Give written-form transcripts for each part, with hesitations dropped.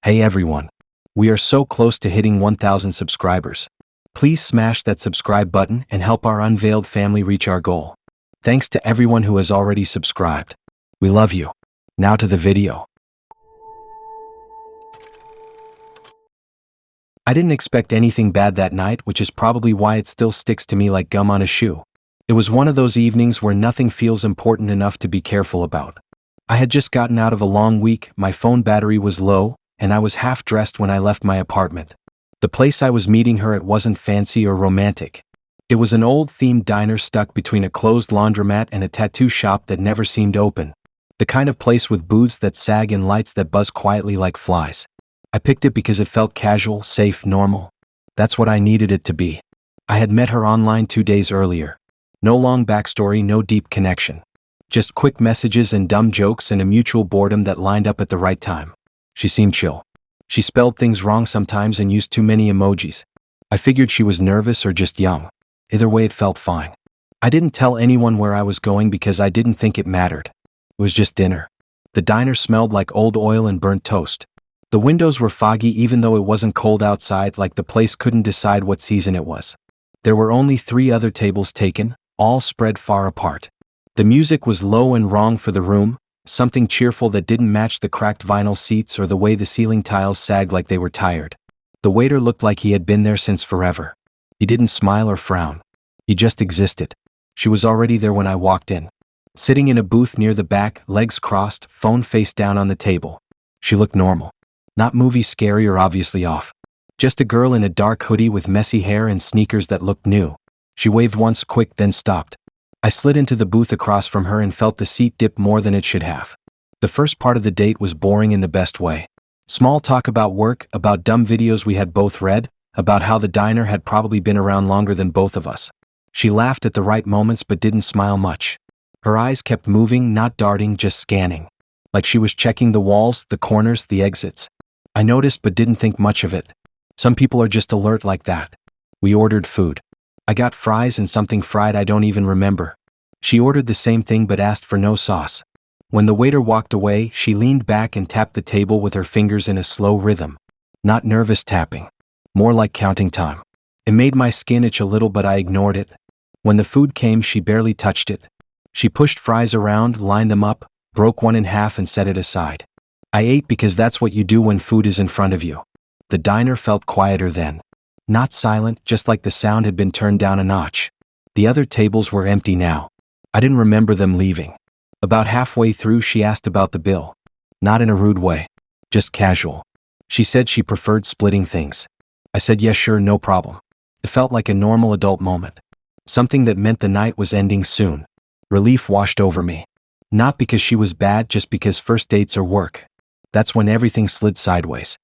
Hey everyone. We are so close to hitting 1,000 subscribers. Please smash that subscribe button and help our unveiled family reach our goal. Thanks to everyone who has already subscribed. We love you. Now to the video. I didn't expect anything bad that night, which is probably why it still sticks to me like gum on a shoe. It was one of those evenings where nothing feels important enough to be careful about. I had just gotten out of a long week, my phone battery was low, and I was half dressed when I left my apartment. The place I was meeting her at wasn't fancy or romantic. It was an old themed diner stuck between a closed laundromat and a tattoo shop that never seemed open. The kind of place with booths that sag and lights that buzz quietly like flies. I picked it because it felt casual, safe, normal. That's what I needed it to be. I had met her online 2 days earlier. No long backstory, no deep connection. Just quick messages and dumb jokes and a mutual boredom that lined up at the right time. She seemed chill. She spelled things wrong sometimes and used too many emojis. I figured she was nervous or just young. Either way, it felt fine. I didn't tell anyone where I was going because I didn't think it mattered. It was just dinner. The diner smelled like old oil and burnt toast. The windows were foggy even though it wasn't cold outside, like the place couldn't decide what season it was. There were only 3 other tables taken, all spread far apart. The music was low and wrong for the room, something cheerful that didn't match the cracked vinyl seats or the way the ceiling tiles sagged like they were tired. The waiter looked like he had been there since forever. He didn't smile or frown. He just existed. She was already there when I walked in. Sitting in a booth near the back, legs crossed, phone face down on the table. She looked normal. Not movie scary or obviously off. Just a girl in a dark hoodie with messy hair and sneakers that looked new. She waved once quick, then stopped. I slid into the booth across from her and felt the seat dip more than it should have. The first part of the date was boring in the best way. Small talk about work, about dumb videos we had both read, about how the diner had probably been around longer than both of us. She laughed at the right moments but didn't smile much. Her eyes kept moving, not darting, just scanning. Like she was checking the walls, the corners, the exits. I noticed but didn't think much of it. Some people are just alert like that. We ordered food. I got fries and something fried I don't even remember. She ordered the same thing but asked for no sauce. When the waiter walked away, she leaned back and tapped the table with her fingers in a slow rhythm. Not nervous tapping. More like counting time. It made my skin itch a little but I ignored it. When the food came, she barely touched it. She pushed fries around, lined them up, broke one in half and set it aside. I ate because that's what you do when food is in front of you. The diner felt quieter then. Not silent, just like the sound had been turned down a notch. The other tables were empty now. I didn't remember them leaving. About halfway through, she asked about the bill. Not in a rude way. Just casual. She said she preferred splitting things. I said yes, sure, no problem. It felt like a normal adult moment. Something that meant the night was ending soon. Relief washed over me. Not because she was bad, just because first dates are work. That's when everything slid sideways.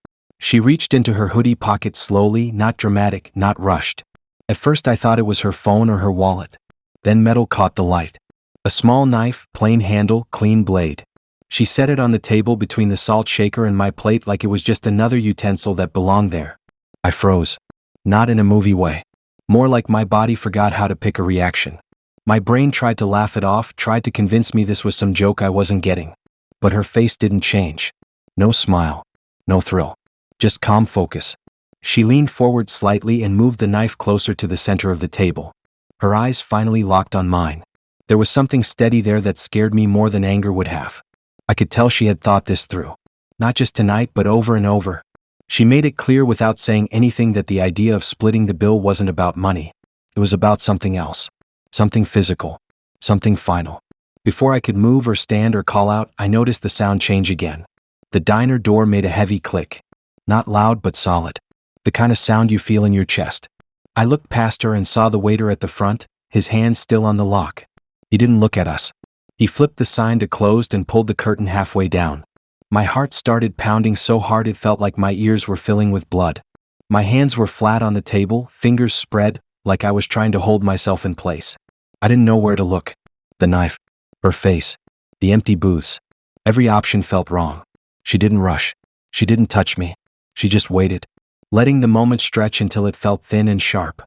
She reached into her hoodie pocket slowly, not dramatic, not rushed. At first I thought it was her phone or her wallet. Then metal caught the light. A small knife, plain handle, clean blade. She set it on the table between the salt shaker and my plate like it was just another utensil that belonged there. I froze. Not in a movie way. More like my body forgot how to pick a reaction. My brain tried to laugh it off, tried to convince me this was some joke I wasn't getting. But her face didn't change. No smile. No thrill. Just calm focus. She leaned forward slightly and moved the knife closer to the center of the table. Her eyes finally locked on mine. There was something steady there that scared me more than anger would have. I could tell she had thought this through. Not just tonight, but over and over. She made it clear without saying anything that the idea of splitting the bill wasn't about money. It was about something else. Something physical. Something final. Before I could move or stand or call out, I noticed the sound change again. The diner door made a heavy click. Not loud but solid. The kind of sound you feel in your chest. I looked past her and saw the waiter at the front, his hand still on the lock. He didn't look at us. He flipped the sign to closed and pulled the curtain halfway down. My heart started pounding so hard it felt like my ears were filling with blood. My hands were flat on the table, fingers spread, like I was trying to hold myself in place. I didn't know where to look. The knife. Her face. The empty booths. Every option felt wrong. She didn't rush. She didn't touch me. She just waited, letting the moment stretch until it felt thin and sharp.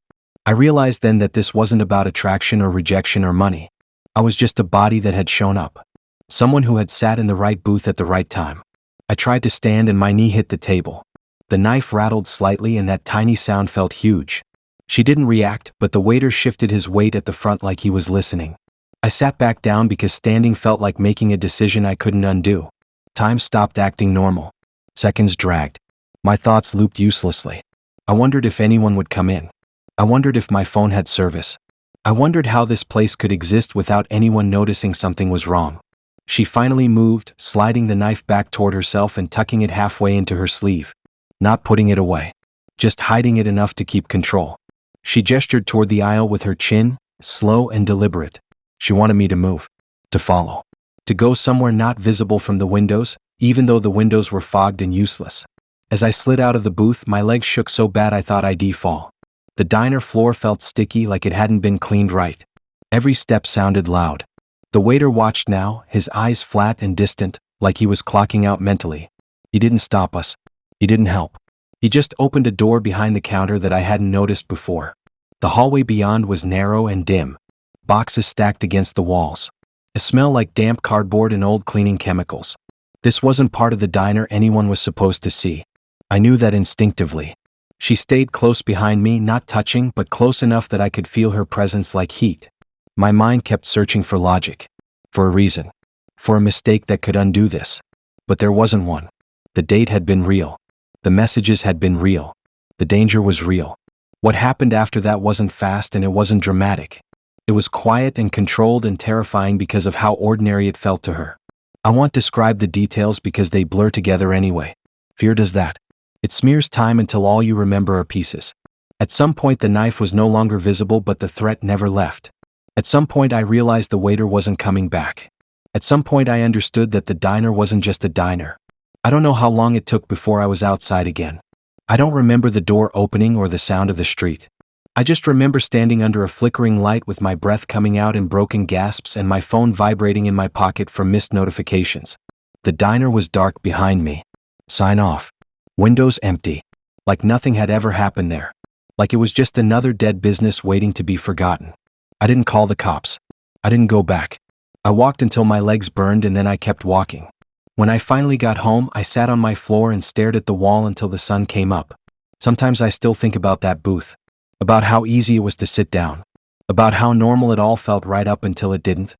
I realized then that this wasn't about attraction or rejection or money. I was just a body that had shown up. Someone who had sat in the right booth at the right time. I tried to stand and my knee hit the table. The knife rattled slightly and that tiny sound felt huge. She didn't react, but the waiter shifted his weight at the front like he was listening. I sat back down because standing felt like making a decision I couldn't undo. Time stopped acting normal. Seconds dragged. My thoughts looped uselessly. I wondered if anyone would come in. I wondered if my phone had service. I wondered how this place could exist without anyone noticing something was wrong. She finally moved, sliding the knife back toward herself and tucking it halfway into her sleeve. Not putting it away. Just hiding it enough to keep control. She gestured toward the aisle with her chin, slow and deliberate. She wanted me to move. To follow. To go somewhere not visible from the windows, even though the windows were fogged and useless. As I slid out of the booth, my legs shook so bad I thought I'd fall. The diner floor felt sticky like it hadn't been cleaned right. Every step sounded loud. The waiter watched now, his eyes flat and distant, like he was clocking out mentally. He didn't stop us. He didn't help. He just opened a door behind the counter that I hadn't noticed before. The hallway beyond was narrow and dim. Boxes stacked against the walls. A smell like damp cardboard and old cleaning chemicals. This wasn't part of the diner anyone was supposed to see. I knew that instinctively. She stayed close behind me, not touching, but close enough that I could feel her presence like heat. My mind kept searching for logic. For a reason. For a mistake that could undo this. But there wasn't one. The date had been real. The messages had been real. The danger was real. What happened after that wasn't fast and it wasn't dramatic. It was quiet and controlled and terrifying because of how ordinary it felt to her. I won't describe the details because they blur together anyway. Fear does that. It smears time until all you remember are pieces. At some point the knife was no longer visible, but the threat never left. At some point I realized the waiter wasn't coming back. At some point I understood that the diner wasn't just a diner. I don't know how long it took before I was outside again. I don't remember the door opening or the sound of the street. I just remember standing under a flickering light with my breath coming out in broken gasps and my phone vibrating in my pocket from missed notifications. The diner was dark behind me. Sign off. Windows empty. Like nothing had ever happened there. Like it was just another dead business waiting to be forgotten. I didn't call the cops. I didn't go back. I walked until my legs burned and then I kept walking. When I finally got home, I sat on my floor and stared at the wall until the sun came up. Sometimes I still think about that booth. About how easy it was to sit down. About how normal it all felt right up until it didn't.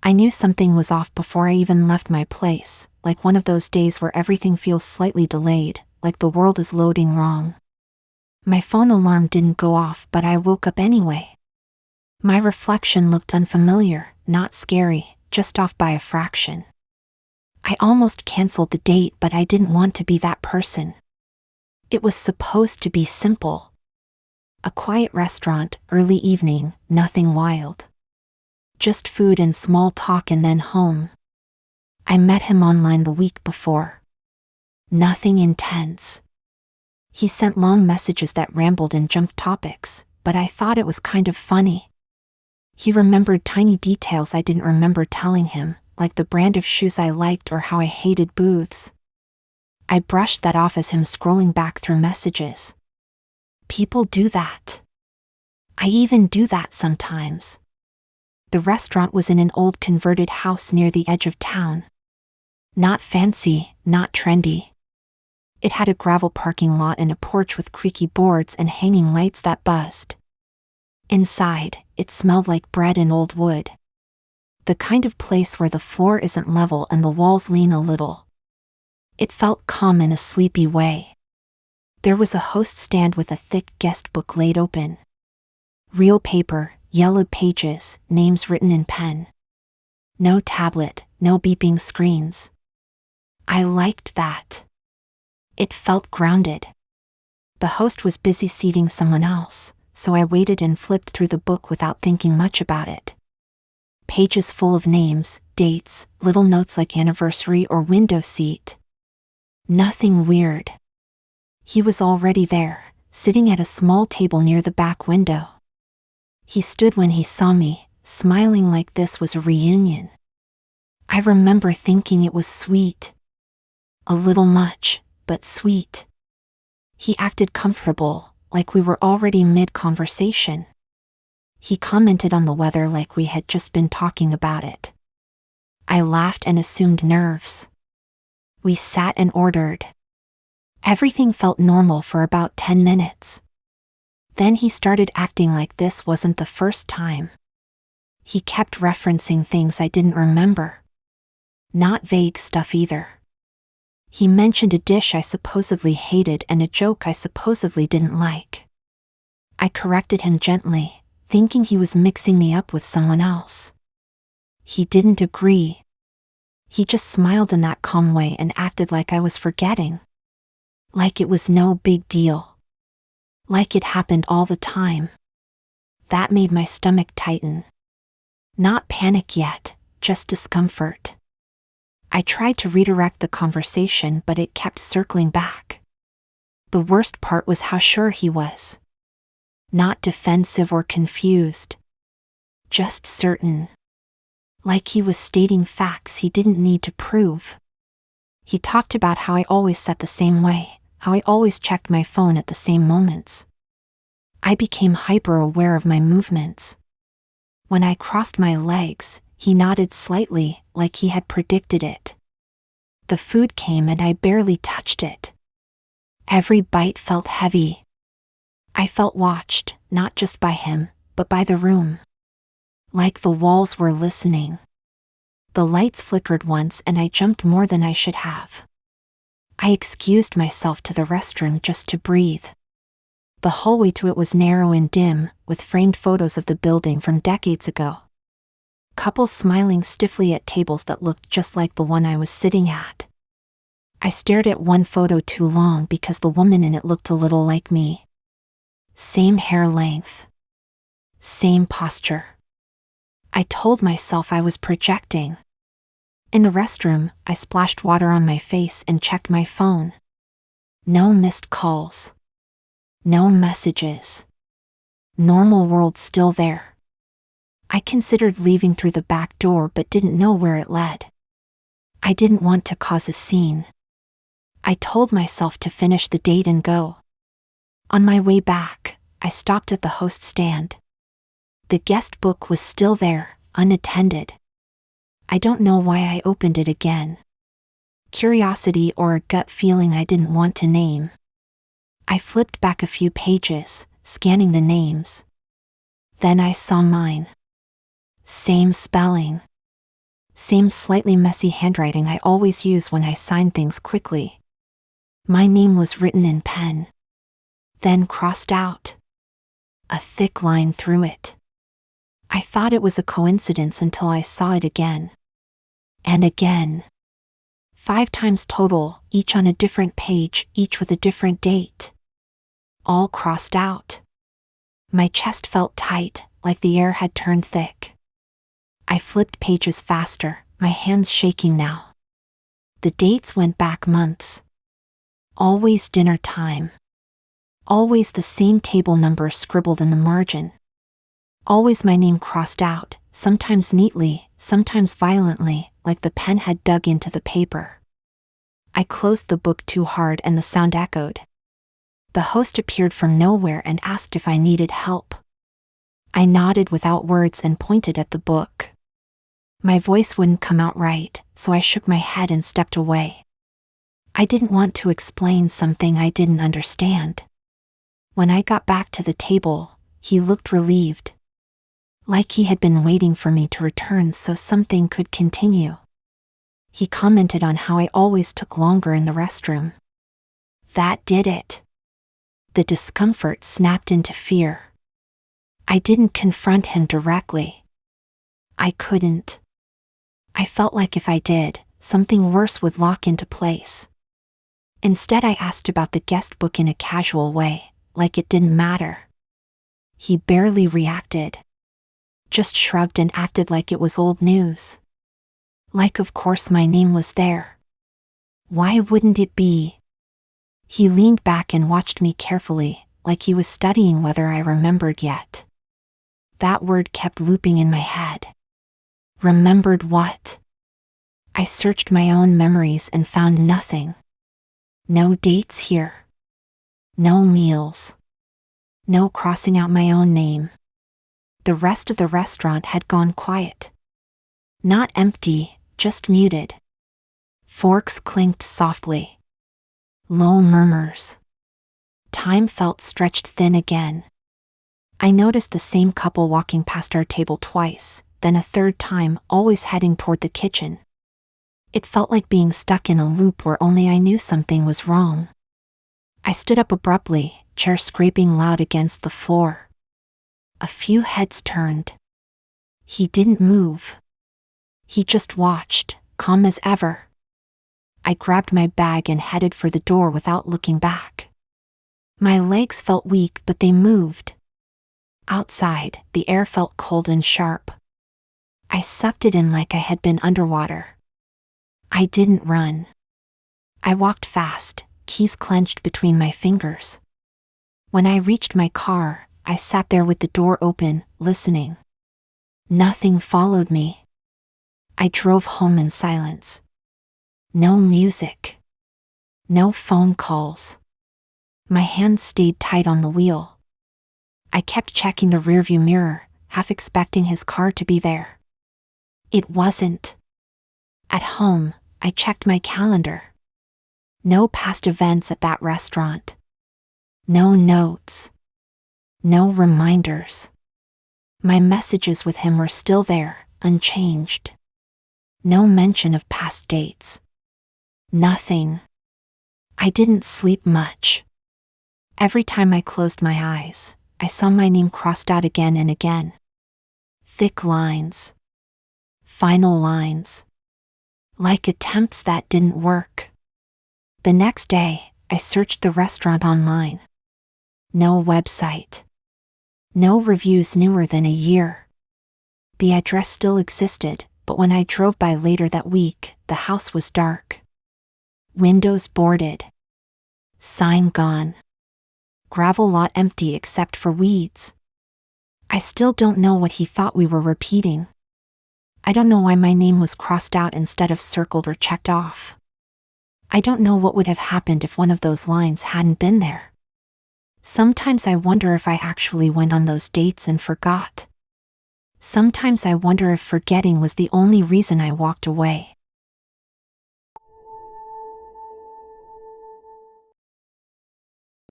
I knew something was off before I even left my place, like one of those days where everything feels slightly delayed, like the world is loading wrong. My phone alarm didn't go off, but I woke up anyway. My reflection looked unfamiliar, not scary, just off by a fraction. I almost canceled the date, but I didn't want to be that person. It was supposed to be simple. A quiet restaurant, early evening, nothing wild. Just food and small talk and then home. I met him online the week before. Nothing intense. He sent long messages that rambled and jumped topics, but I thought it was kind of funny. He remembered tiny details I didn't remember telling him, like the brand of shoes I liked or how I hated booths. I brushed that off as him scrolling back through messages. People do that. I even do that sometimes. The restaurant was in an old converted house near the edge of town. Not fancy, not trendy. It had a gravel parking lot and a porch with creaky boards and hanging lights that buzzed. Inside, it smelled like bread and old wood. The kind of place where the floor isn't level and the walls lean a little. It felt calm in a sleepy way. There was a host stand with a thick guest book laid open. Real paper, yellowed pages, names written in pen. No tablet, no beeping screens. I liked that. It felt grounded. The host was busy seating someone else, so I waited and flipped through the book without thinking much about it. Pages full of names, dates, little notes like anniversary or window seat. Nothing weird. He was already there, sitting at a small table near the back window. He stood when he saw me, smiling like this was a reunion. I remember thinking it was sweet. A little much, but sweet. He acted comfortable, like we were already mid-conversation. He commented on the weather like we had just been talking about it. I laughed and assumed nerves. We sat and ordered. Everything felt normal for about 10 minutes. Then he started acting like this wasn't the first time. He kept referencing things I didn't remember. Not vague stuff either. He mentioned a dish I supposedly hated and a joke I supposedly didn't like. I corrected him gently, thinking he was mixing me up with someone else. He didn't agree. He just smiled in that calm way and acted like I was forgetting. Like it was no big deal. Like it happened all the time. That made my stomach tighten. Not panic yet, just discomfort. I tried to redirect the conversation, but it kept circling back. The worst part was how sure he was. Not defensive or confused. Just certain. Like he was stating facts he didn't need to prove. He talked about how I always sat the same way, how I always checked my phone at the same moments. I became hyper-aware of my movements. When I crossed my legs, he nodded slightly, like he had predicted it. The food came and I barely touched it. Every bite felt heavy. I felt watched, not just by him, but by the room. Like the walls were listening. The lights flickered once and I jumped more than I should have. I excused myself to the restroom just to breathe. The hallway to it was narrow and dim, with framed photos of the building from decades ago. Couples smiling stiffly at tables that looked just like the one I was sitting at. I stared at one photo too long because the woman in it looked a little like me. Same hair length. Same posture. I told myself I was projecting. In the restroom, I splashed water on my face and checked my phone. No missed calls. No messages. Normal world still there. I considered leaving through the back door but didn't know where it led. I didn't want to cause a scene. I told myself to finish the date and go. On my way back, I stopped at the host stand. The guest book was still there, unattended. I don't know why I opened it again. Curiosity or a gut feeling I didn't want to name. I flipped back a few pages, scanning the names. Then I saw mine. Same spelling. Same slightly messy handwriting I always use when I sign things quickly. My name was written in pen. Then crossed out. A thick line through it. I thought it was a coincidence until I saw it again. And again. 5 times total, each on a different page, each with a different date. All crossed out. My chest felt tight, like the air had turned thick. I flipped pages faster, my hands shaking now. The dates went back months. Always dinner time. Always the same table number scribbled in the margin. Always my name crossed out, sometimes neatly, sometimes violently, like the pen had dug into the paper. I closed the book too hard and the sound echoed. The host appeared from nowhere and asked if I needed help. I nodded without words and pointed at the book. My voice wouldn't come out right, so I shook my head and stepped away. I didn't want to explain something I didn't understand. When I got back to the table, he looked relieved. Like he had been waiting for me to return so something could continue. He commented on how I always took longer in the restroom. That did it. The discomfort snapped into fear. I didn't confront him directly. I couldn't. I felt like if I did, something worse would lock into place. Instead, I asked about the guest book in a casual way, like it didn't matter. He barely reacted. Just shrugged and acted like it was old news. Like of course my name was there. Why wouldn't it be? He leaned back and watched me carefully, like he was studying whether I remembered yet. That word kept looping in my head. Remembered what? I searched my own memories and found nothing. No dates here. No meals. No crossing out my own name. The rest of the restaurant had gone quiet. Not empty, just muted. Forks clinked softly. Low murmurs. Time felt stretched thin again. I noticed the same couple walking past our table twice, then a third time, always heading toward the kitchen. It felt like being stuck in a loop where only I knew something was wrong. I stood up abruptly, chair scraping loud against the floor. A few heads turned. He didn't move. He just watched, calm as ever. I grabbed my bag and headed for the door without looking back. My legs felt weak, but they moved. Outside, the air felt cold and sharp. I sucked it in like I had been underwater. I didn't run. I walked fast, keys clenched between my fingers. When I reached my car, I sat there with the door open, listening. Nothing followed me. I drove home in silence. No music. No phone calls. My hands stayed tight on the wheel. I kept checking the rearview mirror, half expecting his car to be there. It wasn't. At home, I checked my calendar. No past events at that restaurant. No notes. No reminders. My messages with him were still there, unchanged. No mention of past dates. Nothing. I didn't sleep much. Every time I closed my eyes, I saw my name crossed out again and again. Thick lines. Final lines. Like attempts that didn't work. The next day, I searched the restaurant online. No website. No reviews newer than a year. The address still existed, but when I drove by later that week, the house was dark. Windows boarded. Sign gone. Gravel lot empty except for weeds. I still don't know what he thought we were repeating. I don't know why my name was crossed out instead of circled or checked off. I don't know what would have happened if one of those lines hadn't been there. Sometimes I wonder if I actually went on those dates and forgot. Sometimes I wonder if forgetting was the only reason I walked away.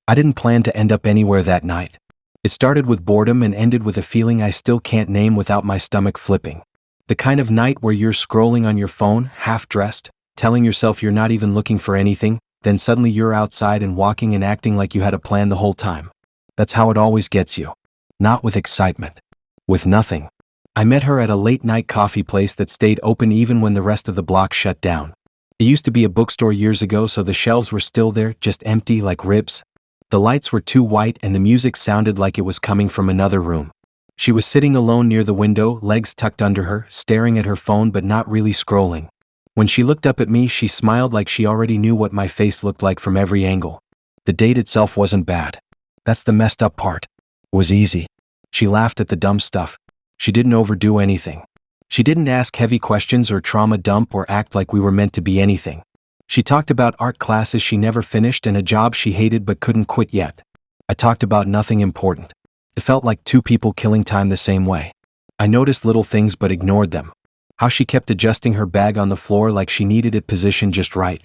I didn't plan to end up anywhere that night. It started with boredom and ended with a feeling I still can't name without my stomach flipping. The kind of night where you're scrolling on your phone, half-dressed, telling yourself you're not even looking for anything, then suddenly you're outside and walking and acting like you had a plan the whole time. That's how it always gets you. Not with excitement. With nothing. I met her at a late-night coffee place that stayed open even when the rest of the block shut down. It used to be a bookstore years ago, so the shelves were still there, just empty like ribs. The lights were too white and the music sounded like it was coming from another room. She was sitting alone near the window, legs tucked under her, staring at her phone but not really scrolling. When she looked up at me, she smiled like she already knew what my face looked like from every angle. The date itself wasn't bad. That's the messed up part. It was easy. She laughed at the dumb stuff. She didn't overdo anything. She didn't ask heavy questions or trauma dump or act like we were meant to be anything. She talked about art classes she never finished and a job she hated but couldn't quit yet. I talked about nothing important. It felt like two people killing time the same way. I noticed little things but ignored them. How she kept adjusting her bag on the floor like she needed it positioned just right.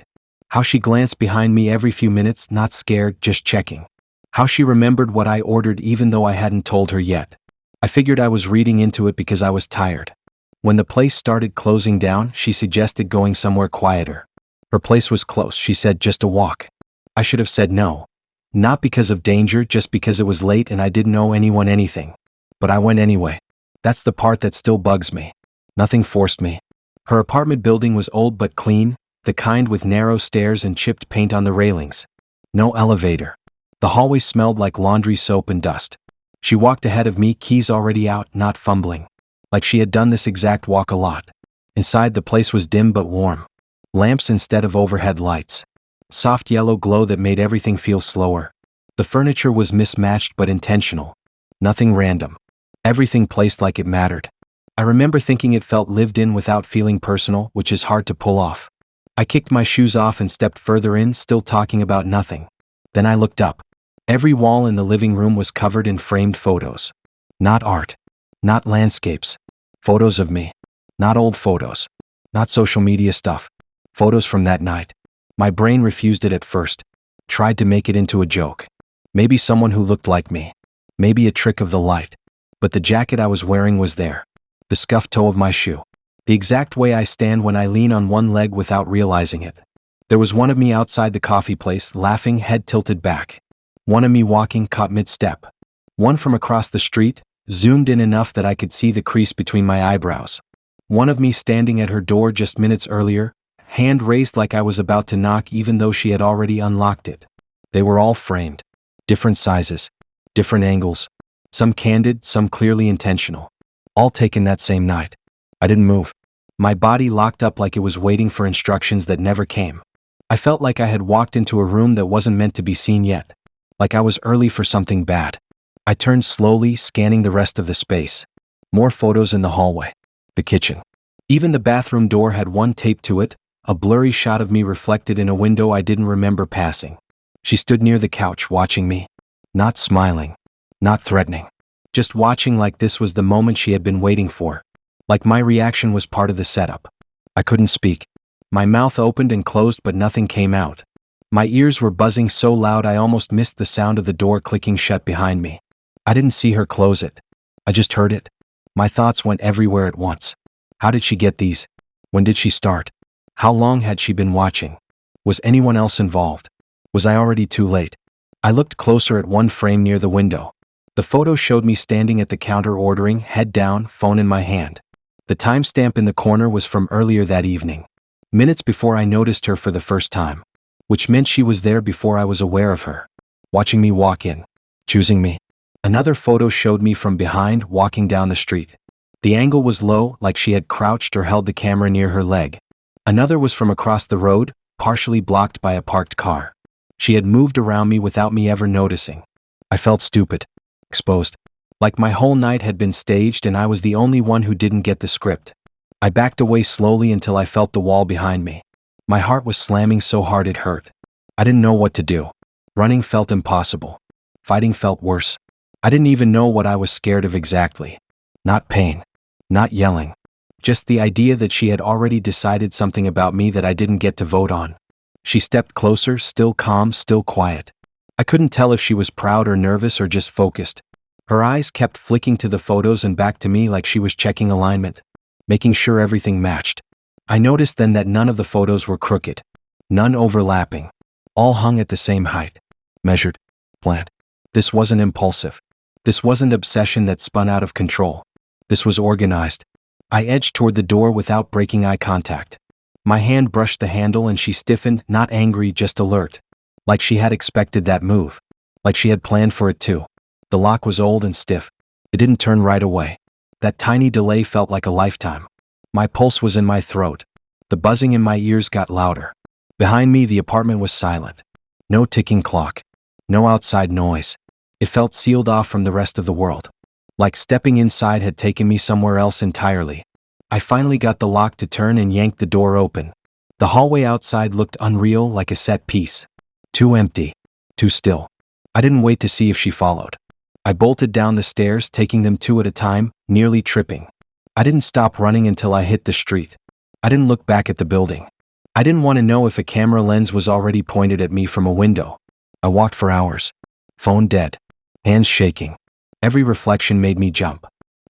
How she glanced behind me every few minutes, not scared, just checking. How she remembered what I ordered even though I hadn't told her yet. I figured I was reading into it because I was tired. When the place started closing down, she suggested going somewhere quieter. Her place was close, she said, just a walk. I should have said no. Not because of danger, just because it was late and I didn't owe anyone anything. But I went anyway. That's the part that still bugs me. Nothing forced me. Her apartment building was old but clean, the kind with narrow stairs and chipped paint on the railings. No elevator. The hallway smelled like laundry soap and dust. She walked ahead of me, keys already out, not fumbling. Like she had done this exact walk a lot. Inside, the place was dim but warm. Lamps instead of overhead lights. Soft yellow glow that made everything feel slower. The furniture was mismatched but intentional. Nothing random. Everything placed like it mattered. I remember thinking it felt lived in without feeling personal, which is hard to pull off. I kicked my shoes off and stepped further in, still talking about nothing. Then I looked up. Every wall in the living room was covered in framed photos. Not art. Not landscapes. Photos of me. Not old photos. Not social media stuff. Photos from that night. My brain refused it at first. Tried to make it into a joke. Maybe someone who looked like me. Maybe a trick of the light. But the jacket I was wearing was there. The scuffed toe of my shoe. The exact way I stand when I lean on one leg without realizing it. There was one of me outside the coffee place, laughing, head tilted back. One of me walking, caught mid-step. One from across the street, zoomed in enough that I could see the crease between my eyebrows. One of me standing at her door just minutes earlier, hand raised like I was about to knock even though she had already unlocked it. They were all framed. Different sizes. Different angles. Some candid, some clearly intentional. All taken that same night. I didn't move. My body locked up like it was waiting for instructions that never came. I felt like I had walked into a room that wasn't meant to be seen yet. Like I was early for something bad. I turned slowly, scanning the rest of the space. More photos in the hallway. The kitchen. Even the bathroom door had one taped to it, a blurry shot of me reflected in a window I didn't remember passing. She stood near the couch watching me. Not smiling. Not threatening. Just watching like this was the moment she had been waiting for. Like my reaction was part of the setup. I couldn't speak. My mouth opened and closed but nothing came out. My ears were buzzing so loud I almost missed the sound of the door clicking shut behind me. I didn't see her close it. I just heard it. My thoughts went everywhere at once. How did she get these? When did she start? How long had she been watching? Was anyone else involved? Was I already too late? I looked closer at one frame near the window. The photo showed me standing at the counter ordering, head down, phone in my hand. The timestamp in the corner was from earlier that evening. Minutes before I noticed her for the first time. Which meant she was there before I was aware of her. Watching me walk in. Choosing me. Another photo showed me from behind, walking down the street. The angle was low, like she had crouched or held the camera near her leg. Another was from across the road, partially blocked by a parked car. She had moved around me without me ever noticing. I felt stupid. Exposed. Like my whole night had been staged and I was the only one who didn't get the script. I backed away slowly until I felt the wall behind me. My heart was slamming so hard it hurt. I didn't know what to do. Running felt impossible. Fighting felt worse. I didn't even know what I was scared of exactly. Not pain. Not yelling. Just the idea that she had already decided something about me that I didn't get to vote on. She stepped closer, still calm, still quiet. I couldn't tell if she was proud or nervous or just focused. Her eyes kept flicking to the photos and back to me like she was checking alignment, making sure everything matched. I noticed then that none of the photos were crooked. None overlapping. All hung at the same height. Measured. Planned. This wasn't impulsive. This wasn't obsession that spun out of control. This was organized. I edged toward the door without breaking eye contact. My hand brushed the handle and she stiffened, not angry, just alert. Like she had expected that move. Like she had planned for it too. The lock was old and stiff. It didn't turn right away. That tiny delay felt like a lifetime. My pulse was in my throat. The buzzing in my ears got louder. Behind me, the apartment was silent. No ticking clock. No outside noise. It felt sealed off from the rest of the world. Like stepping inside had taken me somewhere else entirely. I finally got the lock to turn and yanked the door open. The hallway outside looked unreal, like a set piece. Too empty. Too still. I didn't wait to see if she followed. I bolted down the stairs, taking them two at a time, nearly tripping. I didn't stop running until I hit the street. I didn't look back at the building. I didn't want to know if a camera lens was already pointed at me from a window. I walked for hours. Phone dead. Hands shaking. Every reflection made me jump.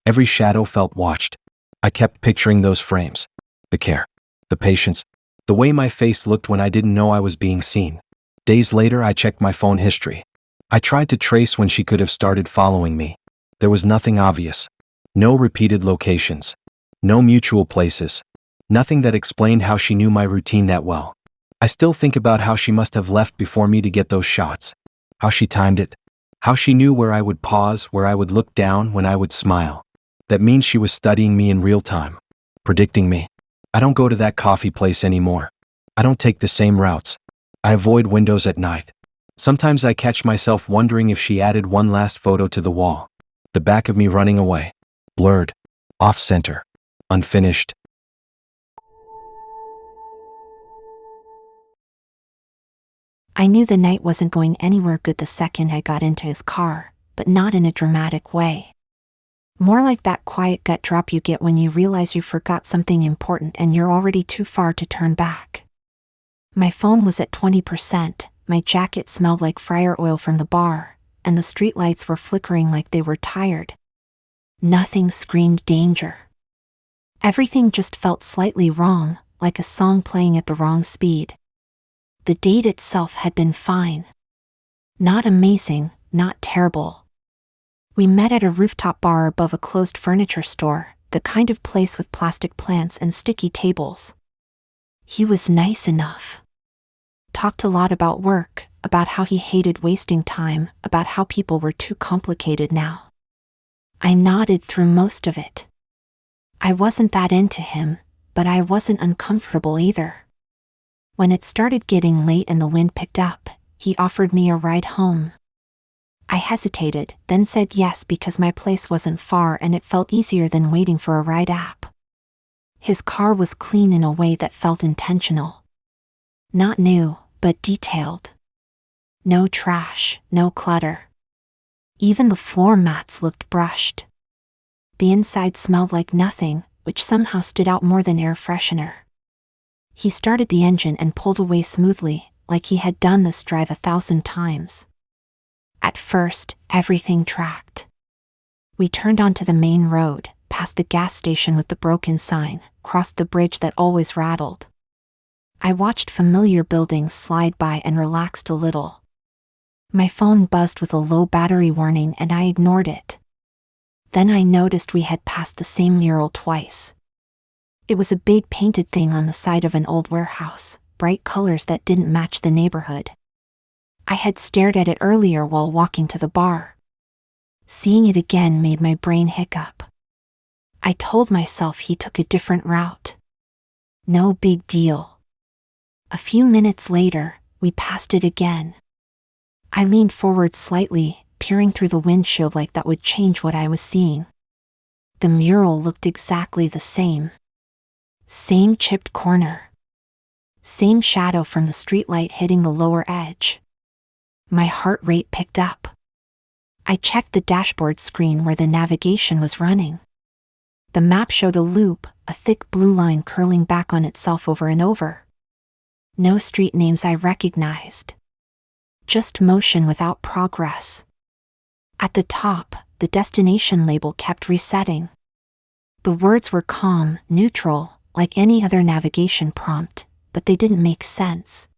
Every shadow felt watched. I kept picturing those frames. The care. The patience. The way my face looked when I didn't know I was being seen. Days later, I checked my phone history. I tried to trace when she could have started following me. There was nothing obvious. No repeated locations. No mutual places. Nothing that explained how she knew my routine that well. I still think about how she must have left before me to get those shots. How she timed it. How she knew where I would pause, where I would look down, when I would smile. That means she was studying me in real time. Predicting me. I don't go to that coffee place anymore. I don't take the same routes. I avoid windows at night. Sometimes I catch myself wondering if she added one last photo to the wall. The back of me running away. Blurred. Off-center. Unfinished. I knew the night wasn't going anywhere good the second I got into his car, but not in a dramatic way. More like that quiet gut drop you get when you realize you forgot something important and you're already too far to turn back. My phone was at 20%, my jacket smelled like fryer oil from the bar, and the streetlights were flickering like they were tired. Nothing screamed danger. Everything just felt slightly wrong, like a song playing at the wrong speed. The date itself had been fine. Not amazing, not terrible. We met at a rooftop bar above a closed furniture store, the kind of place with plastic plants and sticky tables. He was nice enough. Talked a lot about work, about how he hated wasting time, about how people were too complicated now. I nodded through most of it. I wasn't that into him, but I wasn't uncomfortable either. When it started getting late and the wind picked up, he offered me a ride home. I hesitated, then said yes because my place wasn't far and it felt easier than waiting for a ride app. His car was clean in a way that felt intentional. Not new, but detailed. No trash, no clutter. Even the floor mats looked brushed. The inside smelled like nothing, which somehow stood out more than air freshener. He started the engine and pulled away smoothly, like he had done this drive 1,000 times. At first, everything tracked. We turned onto the main road, past the gas station with the broken sign, crossed the bridge that always rattled. I watched familiar buildings slide by and relaxed a little. My phone buzzed with a low battery warning and I ignored it. Then I noticed we had passed the same mural twice. It was a big painted thing on the side of an old warehouse, bright colors that didn't match the neighborhood. I had stared at it earlier while walking to the bar. Seeing it again made my brain hiccup. I told myself he took a different route. No big deal. A few minutes later, we passed it again. I leaned forward slightly, peering through the windshield like that would change what I was seeing. The mural looked exactly the same. Same chipped corner. Same shadow from the streetlight hitting the lower edge. My heart rate picked up. I checked the dashboard screen where the navigation was running. The map showed a loop, a thick blue line curling back on itself over and over. No street names I recognized. Just motion without progress. At the top, the destination label kept resetting. The words were calm, neutral, like any other navigation prompt, but they didn't make sense.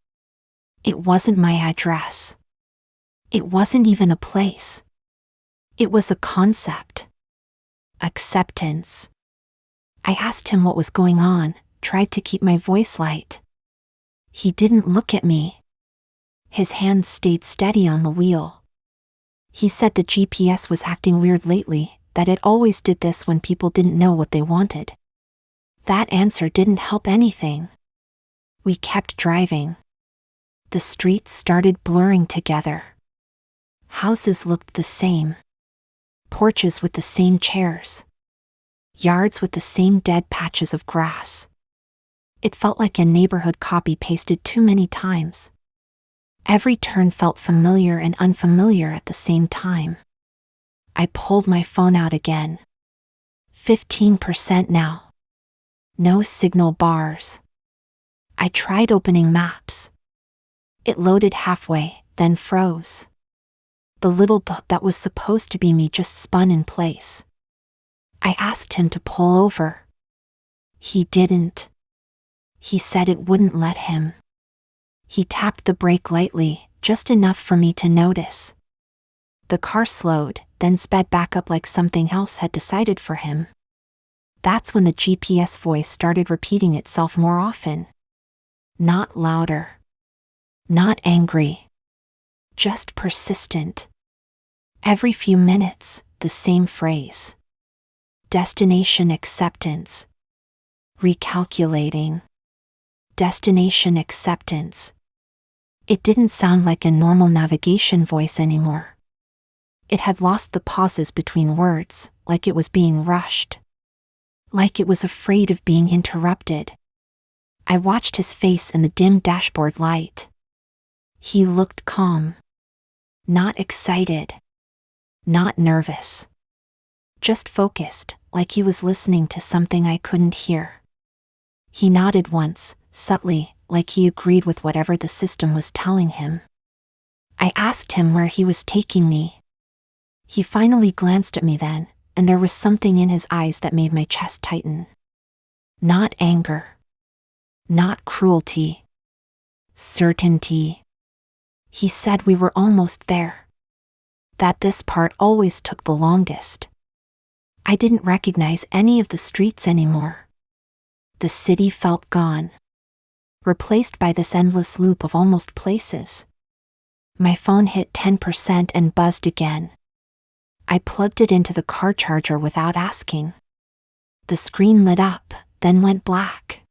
It wasn't my address. It wasn't even a place. It was a concept. Acceptance. I asked him what was going on, tried to keep my voice light. He didn't look at me. His hands stayed steady on the wheel. He said the GPS was acting weird lately, that it always did this when people didn't know what they wanted. That answer didn't help anything. We kept driving. The streets started blurring together. Houses looked the same. Porches with the same chairs. Yards with the same dead patches of grass. It felt like a neighborhood copy-pasted too many times. Every turn felt familiar and unfamiliar at the same time. I pulled my phone out again. 15% now. No signal bars. I tried opening maps. It loaded halfway, then froze. The little dot that was supposed to be me just spun in place. I asked him to pull over. He didn't. He said it wouldn't let him. He tapped the brake lightly, just enough for me to notice. The car slowed, then sped back up like something else had decided for him. That's when the GPS voice started repeating itself more often. Not louder. Not angry. Just persistent. Every few minutes, the same phrase. Destination acceptance. Recalculating. Destination acceptance. It didn't sound like a normal navigation voice anymore. It had lost the pauses between words, like it was being rushed. Like it was afraid of being interrupted. I watched his face in the dim dashboard light. He looked calm. Not excited. Not nervous. just focused, like he was listening to something I couldn't hear. He nodded once, subtly, like he agreed with whatever the system was telling him. I asked him where he was taking me. He finally glanced at me then, and there was something in his eyes that made my chest tighten. Not anger. Not cruelty. Certainty. He said we were almost there. That this part always took the longest. I didn't recognize any of the streets anymore. The city felt gone, replaced by this endless loop of almost places. My phone hit 10% and buzzed again. I plugged it into the car charger without asking. The screen lit up, then went black.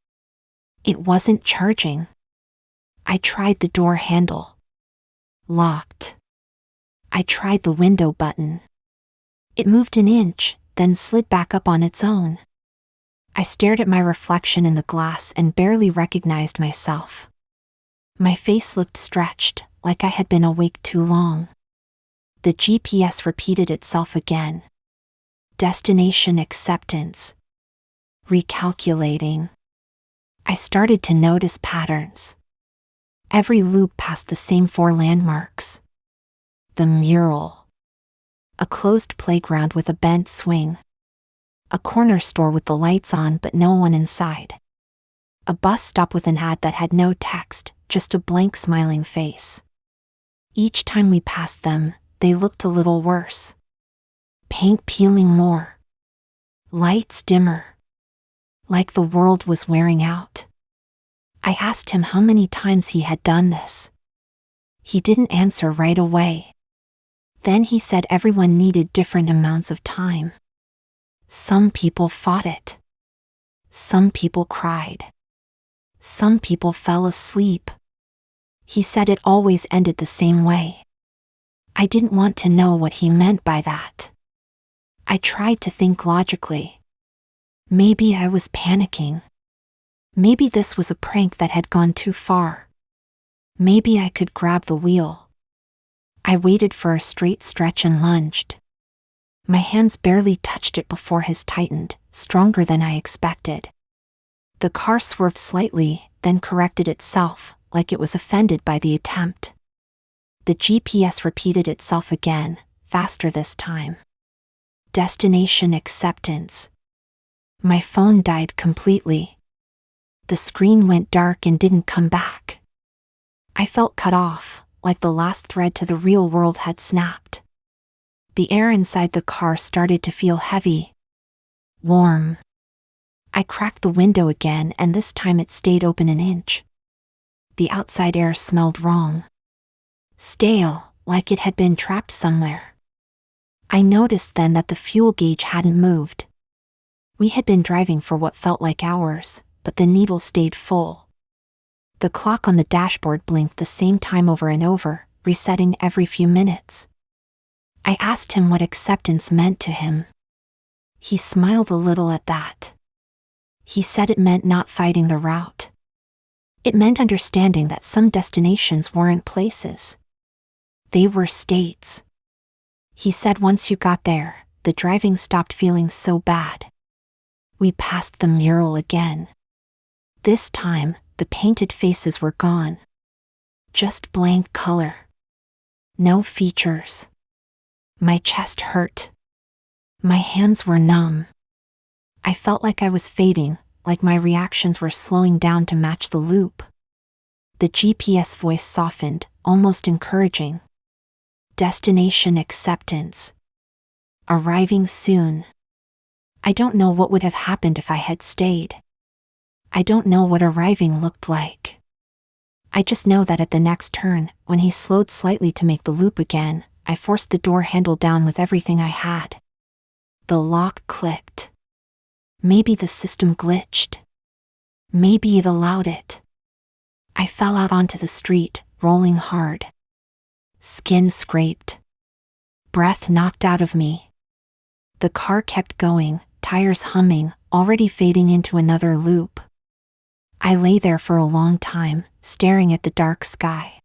It wasn't charging. I tried the door handle. Locked. I tried the window button. It moved an inch, then slid back up on its own. I stared at my reflection in the glass and barely recognized myself. My face looked stretched, like I had been awake too long. The GPS repeated itself again. Destination acceptance. Recalculating. I started to notice patterns. Every loop passed the same 4 landmarks. The mural. A closed playground with a bent swing. A corner store with the lights on but no one inside. A bus stop with an ad that had no text, just a blank smiling face. Each time we passed them, they looked a little worse. Paint peeling more. Lights dimmer. Like the world was wearing out. I asked him how many times he had done this. He didn't answer right away. Then he said everyone needed different amounts of time. Some people fought it. Some people cried. Some people fell asleep. He said it always ended the same way. I didn't want to know what he meant by that. I tried to think logically. Maybe I was panicking. Maybe this was a prank that had gone too far. Maybe I could grab the wheel. I waited for a straight stretch and lunged. My hands barely touched it before his tightened, stronger than I expected. The car swerved slightly, then corrected itself, like it was offended by the attempt. The GPS repeated itself again, faster this time. Destination acceptance. My phone died completely. The screen went dark and didn't come back. I felt cut off, like the last thread to the real world had snapped. The air inside the car started to feel heavy. Warm. I cracked the window again and this time it stayed open an inch. The outside air smelled wrong. Stale, like it had been trapped somewhere. I noticed then that the fuel gauge hadn't moved. We had been driving for what felt like hours, but the needle stayed full. The clock on the dashboard blinked the same time over and over, resetting every few minutes. I asked him what acceptance meant to him. He smiled a little at that. He said it meant not fighting the route. It meant understanding that some destinations weren't places. They were states. He said once you got there, the driving stopped feeling so bad. We passed the mural again. This time, the painted faces were gone. Just blank color. No features. My chest hurt. My hands were numb. I felt like I was fading, like my reactions were slowing down to match the loop. The GPS voice softened, almost encouraging. Destination acceptance. Arriving soon. I don't know what would have happened if I had stayed. I don't know what arriving looked like. I just know that at the next turn, when he slowed slightly to make the loop again, I forced the door handle down with everything I had. The lock clicked. Maybe the system glitched. Maybe it allowed it. I fell out onto the street, rolling hard. Skin scraped. Breath knocked out of me. The car kept going, tires humming, already fading into another loop. I lay there for a long time, staring at the dark sky.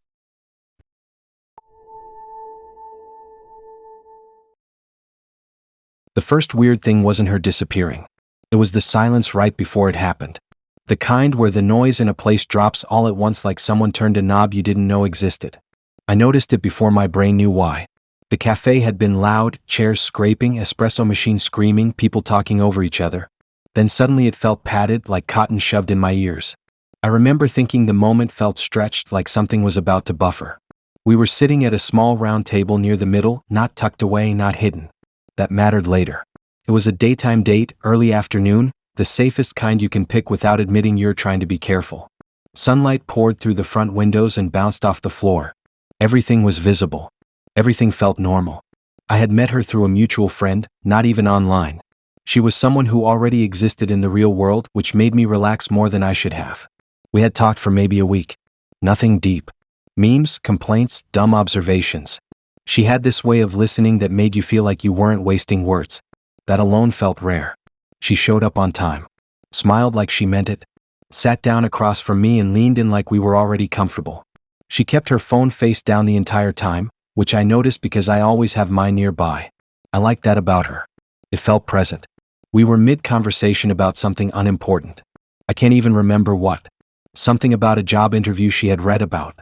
The first weird thing wasn't her disappearing. It was the silence right before it happened. The kind where the noise in a place drops all at once like someone turned a knob you didn't know existed. I noticed it before my brain knew why. The cafe had been loud, chairs scraping, espresso machines screaming, people talking over each other. Then suddenly it felt padded, like cotton shoved in my ears. I remember thinking the moment felt stretched, like something was about to buffer. We were sitting at a small round table near the middle, not tucked away, not hidden. That mattered later. It was a daytime date, early afternoon, the safest kind you can pick without admitting you're trying to be careful. Sunlight poured through the front windows and bounced off the floor. Everything was visible. Everything felt normal. I had met her through a mutual friend, not even online. She was someone who already existed in the real world, which made me relax more than I should have. We had talked for maybe a week. Nothing deep. Memes, complaints, dumb observations. She had this way of listening that made you feel like you weren't wasting words. That alone felt rare. She showed up on time. Smiled like she meant it. Sat down across from me and leaned in like we were already comfortable. She kept her phone face down the entire time, which I noticed because I always have mine nearby. I liked that about her. It felt present. We were mid-conversation about something unimportant. I can't even remember what. Something about a job interview she had read about.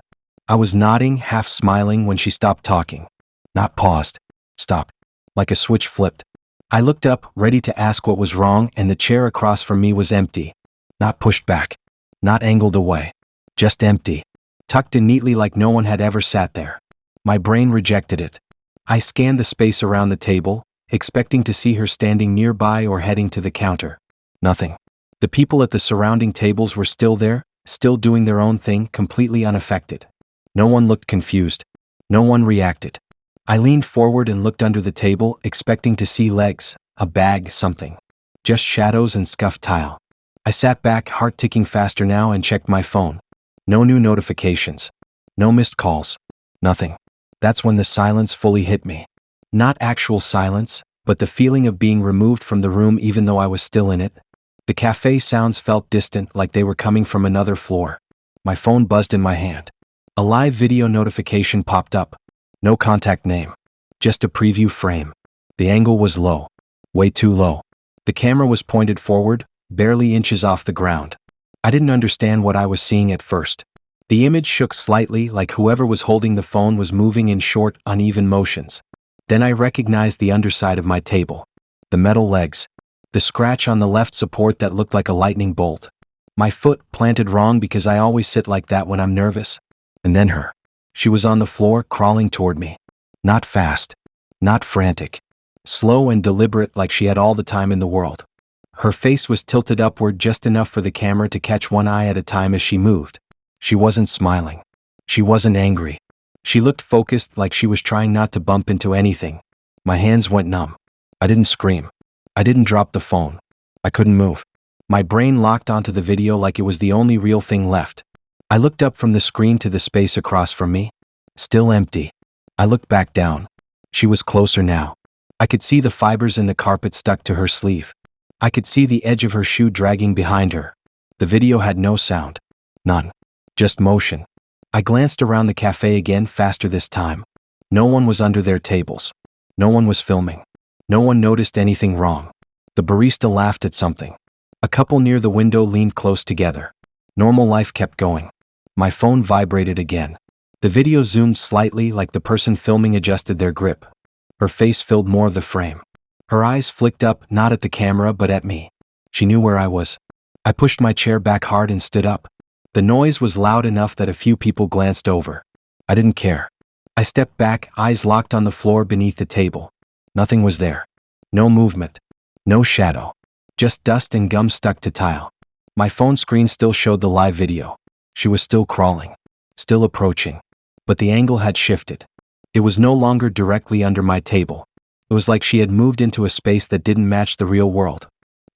I was nodding, half smiling when she stopped talking. Not paused. Stopped. Like a switch flipped. I looked up, ready to ask what was wrong, and the chair across from me was empty. Not pushed back. Not angled away. Just empty. Tucked in neatly like no one had ever sat there. My brain rejected it. I scanned the space around the table, expecting to see her standing nearby or heading to the counter. Nothing. The people at the surrounding tables were still there, still doing their own thing, completely unaffected. No one looked confused. No one reacted. I leaned forward and looked under the table, expecting to see legs, a bag, something. Just shadows and scuffed tile. I sat back, heart ticking faster now, and checked my phone. No new notifications. No missed calls. Nothing. That's when the silence fully hit me. Not actual silence, but the feeling of being removed from the room even though I was still in it. The cafe sounds felt distant, like they were coming from another floor. My phone buzzed in my hand. A live video notification popped up. No contact name. Just a preview frame. The angle was low. Way too low. The camera was pointed forward, barely inches off the ground. I didn't understand what I was seeing at first. The image shook slightly, like whoever was holding the phone was moving in short, uneven motions. Then I recognized the underside of my table. The metal legs. The scratch on the left support that looked like a lightning bolt. My foot planted wrong because I always sit like that when I'm nervous. And then her. She was on the floor, crawling toward me. Not fast. Not frantic. Slow and deliberate, like she had all the time in the world. Her face was tilted upward just enough for the camera to catch one eye at a time as she moved. She wasn't smiling. She wasn't angry. She looked focused, like she was trying not to bump into anything. My hands went numb. I didn't scream. I didn't drop the phone. I couldn't move. My brain locked onto the video like it was the only real thing left. I looked up from the screen to the space across from me. Still empty. I looked back down. She was closer now. I could see the fibers in the carpet stuck to her sleeve. I could see the edge of her shoe dragging behind her. The video had no sound. None. Just motion. I glanced around the cafe again, faster this time. No one was under their tables. No one was filming. No one noticed anything wrong. The barista laughed at something. A couple near the window leaned close together. Normal life kept going. My phone vibrated again. The video zoomed slightly, like the person filming adjusted their grip. Her face filled more of the frame. Her eyes flicked up, not at the camera but at me. She knew where I was. I pushed my chair back hard and stood up. The noise was loud enough that a few people glanced over. I didn't care. I stepped back, eyes locked on the floor beneath the table. Nothing was there. No movement. No shadow. Just dust and gum stuck to tile. My phone screen still showed the live video. She was still crawling. Still approaching. But the angle had shifted. It was no longer directly under my table. It was like she had moved into a space that didn't match the real world.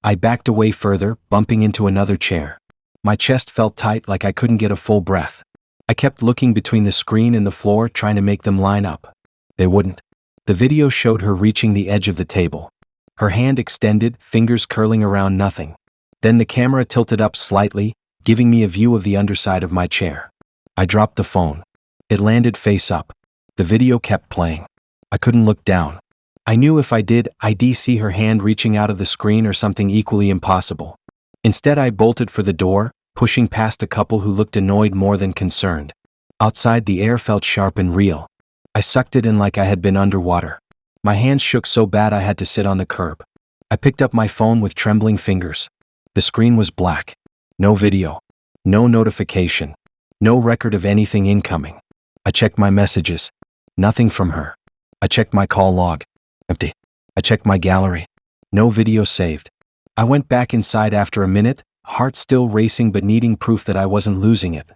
I backed away further, bumping into another chair. My chest felt tight, like I couldn't get a full breath. I kept looking between the screen and the floor, trying to make them line up. They wouldn't. The video showed her reaching the edge of the table. Her hand extended, fingers curling around nothing. Then the camera tilted up slightly, giving me a view of the underside of my chair. I dropped the phone. It landed face up. The video kept playing. I couldn't look down. I knew if I did, I'd see her hand reaching out of the screen or something equally impossible. Instead, I bolted for the door, pushing past a couple who looked annoyed more than concerned. Outside, the air felt sharp and real. I sucked it in like I had been underwater. My hands shook so bad I had to sit on the curb. I picked up my phone with trembling fingers. The screen was black. No video. No notification. No record of anything incoming. I checked my messages. Nothing from her. I checked my call log. Empty. I checked my gallery. No video saved. I went back inside after a minute, heart still racing but needing proof that I wasn't losing it.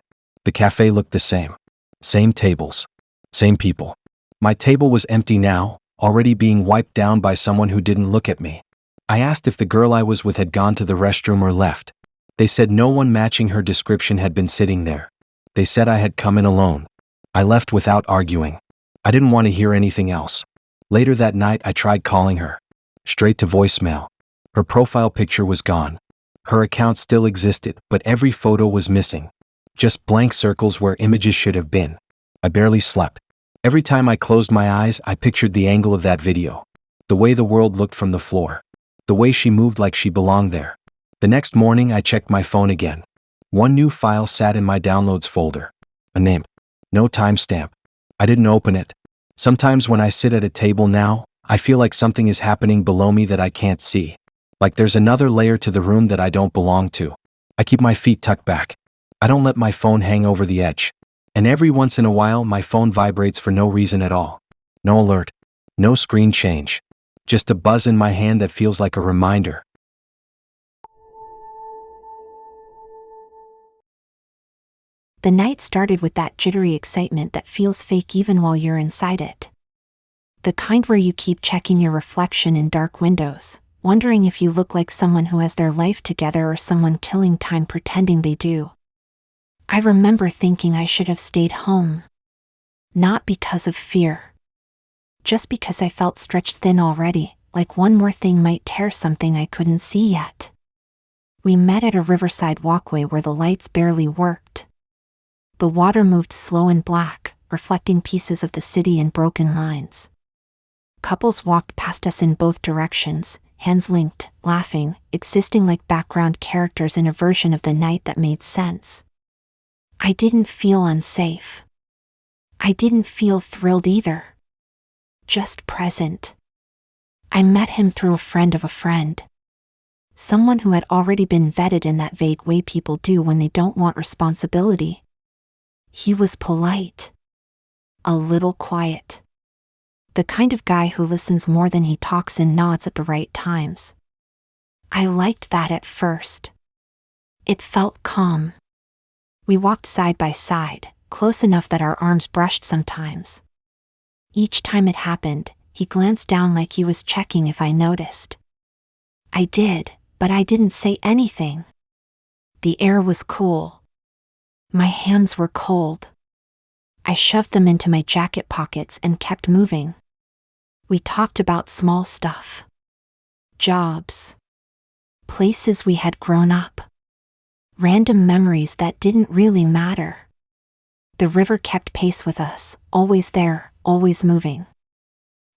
The cafe looked the same. Same tables. Same people. My table was empty now, already being wiped down by someone who didn't look at me. I asked if the girl I was with had gone to the restroom or left. They said no one matching her description had been sitting there. They said I had come in alone. I left without arguing. I didn't want to hear anything else. Later that night, I tried calling her. Straight to voicemail. Her profile picture was gone. Her account still existed, but every photo was missing. Just blank circles where images should have been. I barely slept. Every time I closed my eyes, I pictured the angle of that video. The way the world looked from the floor. The way she moved like she belonged there. The next morning, I checked my phone again. One new file sat in my downloads folder. A name. No timestamp. I didn't open it. Sometimes when I sit at a table now, I feel like something is happening below me that I can't see. Like there's another layer to the room that I don't belong to. I keep my feet tucked back. I don't let my phone hang over the edge. And every once in a while, my phone vibrates for no reason at all. No alert. No screen change. Just a buzz in my hand that feels like a reminder. The night started with that jittery excitement that feels fake even while you're inside it. The kind where you keep checking your reflection in dark windows, wondering if you look like someone who has their life together or someone killing time pretending they do. I remember thinking I should have stayed home. Not because of fear. Just because I felt stretched thin already, like one more thing might tear something I couldn't see yet. We met at a riverside walkway where the lights barely worked. The water moved slow and black, reflecting pieces of the city in broken lines. Couples walked past us in both directions, hands linked, laughing, existing like background characters in a version of the night that made sense. I didn't feel unsafe. I didn't feel thrilled either. Just present. I met him through a friend of a friend. Someone who had already been vetted in that vague way people do when they don't want responsibility. He was polite. A little quiet. The kind of guy who listens more than he talks and nods at the right times. I liked that at first. It felt calm. We walked side by side, close enough that our arms brushed sometimes. Each time it happened, he glanced down like he was checking if I noticed. I did, but I didn't say anything. The air was cool. My hands were cold. I shoved them into my jacket pockets and kept moving. We talked about small stuff. Jobs. Places we had grown up. Random memories that didn't really matter. The river kept pace with us, always there, always moving.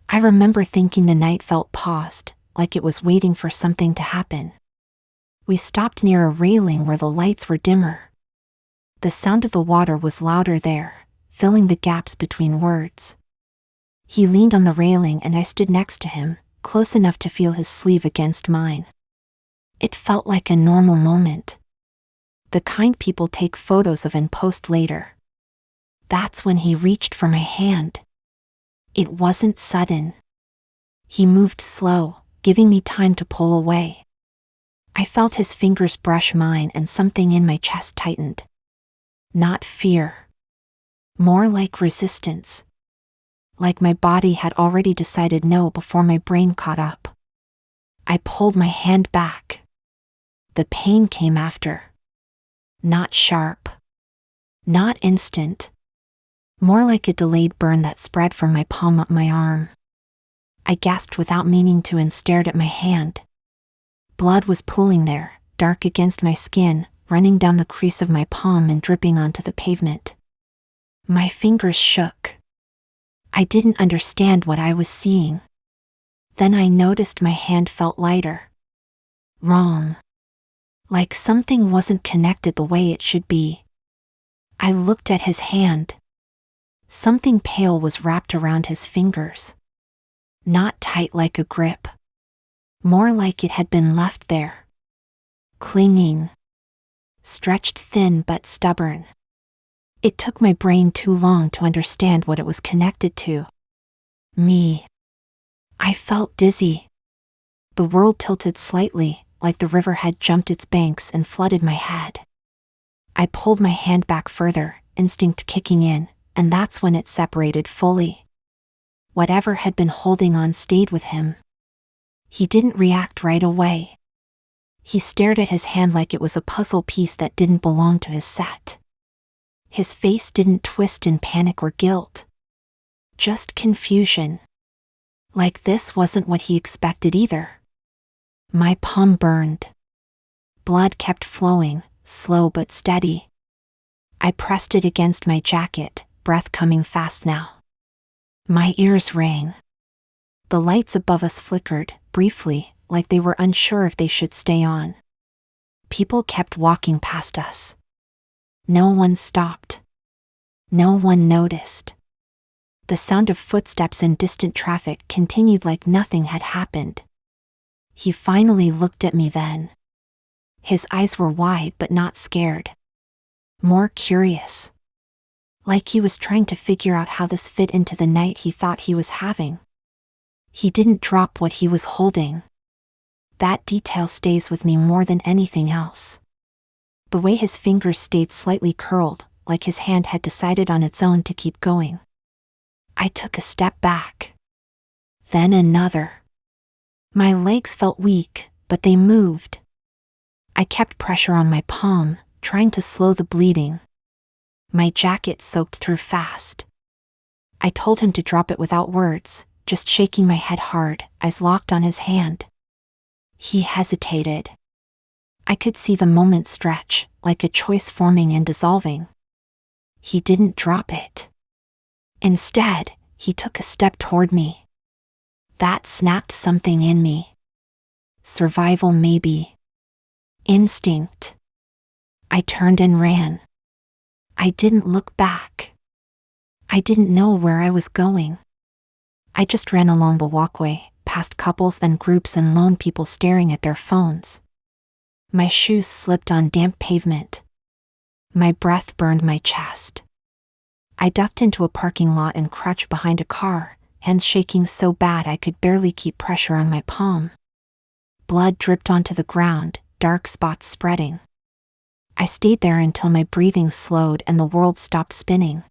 I remember thinking the night felt paused, like it was waiting for something to happen. We stopped near a railing where the lights were dimmer. The sound of the water was louder there, filling the gaps between words. He leaned on the railing and I stood next to him, close enough to feel his sleeve against mine. It felt like a normal moment. The kind people take photos of and post later. That's when he reached for my hand. It wasn't sudden. He moved slow, giving me time to pull away. I felt his fingers brush mine and something in my chest tightened. Not fear. More like resistance. Like my body had already decided no before my brain caught up. I pulled my hand back. The pain came after. Not sharp. Not instant. More like a delayed burn that spread from my palm up my arm. I gasped without meaning to and stared at my hand. Blood was pooling there, dark against my skin, running down the crease of my palm and dripping onto the pavement. My fingers shook. I didn't understand what I was seeing. Then I noticed my hand felt lighter. Wrong. Like something wasn't connected the way it should be. I looked at his hand. Something pale was wrapped around his fingers. Not tight like a grip. More like it had been left there. Clinging. Stretched thin but stubborn. It took my brain too long to understand what it was connected to. Me. I felt dizzy. The world tilted slightly, like the river had jumped its banks and flooded my head. I pulled my hand back further, instinct kicking in, and that's when it separated fully. Whatever had been holding on stayed with him. He didn't react right away. He stared at his hand like it was a puzzle piece that didn't belong to his set. His face didn't twist in panic or guilt. Just confusion. Like this wasn't what he expected either. My palm burned. Blood kept flowing, slow but steady. I pressed it against my jacket, breath coming fast now. My ears rang. The lights above us flickered, briefly, like they were unsure if they should stay on. People kept walking past us. No one stopped. No one noticed. The sound of footsteps in distant traffic continued like nothing had happened. He finally looked at me then. His eyes were wide but not scared. More curious. Like he was trying to figure out how this fit into the night he thought he was having. He didn't drop what he was holding. That detail stays with me more than anything else. The way his fingers stayed slightly curled, like his hand had decided on its own to keep going. I took a step back. Then another. My legs felt weak, but they moved. I kept pressure on my palm, trying to slow the bleeding. My jacket soaked through fast. I told him to drop it without words, just shaking my head hard, eyes locked on his hand. He hesitated. I could see the moment stretch, like a choice forming and dissolving. He didn't drop it. Instead, he took a step toward me. That snapped something in me. Survival maybe. Instinct. I turned and ran. I didn't look back. I didn't know where I was going. I just ran along the walkway, past couples and groups and lone people staring at their phones. My shoes slipped on damp pavement. My breath burned my chest. I ducked into a parking lot and crouched behind a car, hands shaking so bad I could barely keep pressure on my palm. Blood dripped onto the ground, dark spots spreading. I stayed there until my breathing slowed and the world stopped spinning.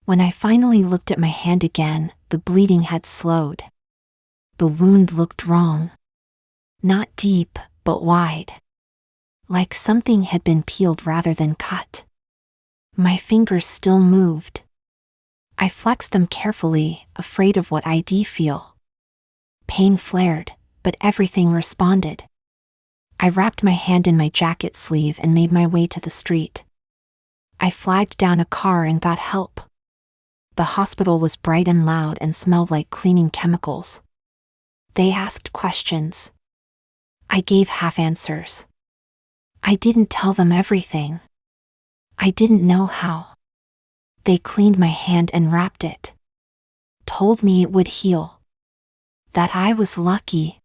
When I finally looked at my hand again, the bleeding had slowed. The wound looked wrong. Not deep, but wide. Like something had been peeled rather than cut. My fingers still moved. I flexed them carefully, afraid of what I'd feel. Pain flared, but everything responded. I wrapped my hand in my jacket sleeve and made my way to the street. I flagged down a car and got help. The hospital was bright and loud and smelled like cleaning chemicals. They asked questions. I gave half answers. I didn't tell them everything. I didn't know how. They cleaned my hand and wrapped it. Told me it would heal. That I was lucky.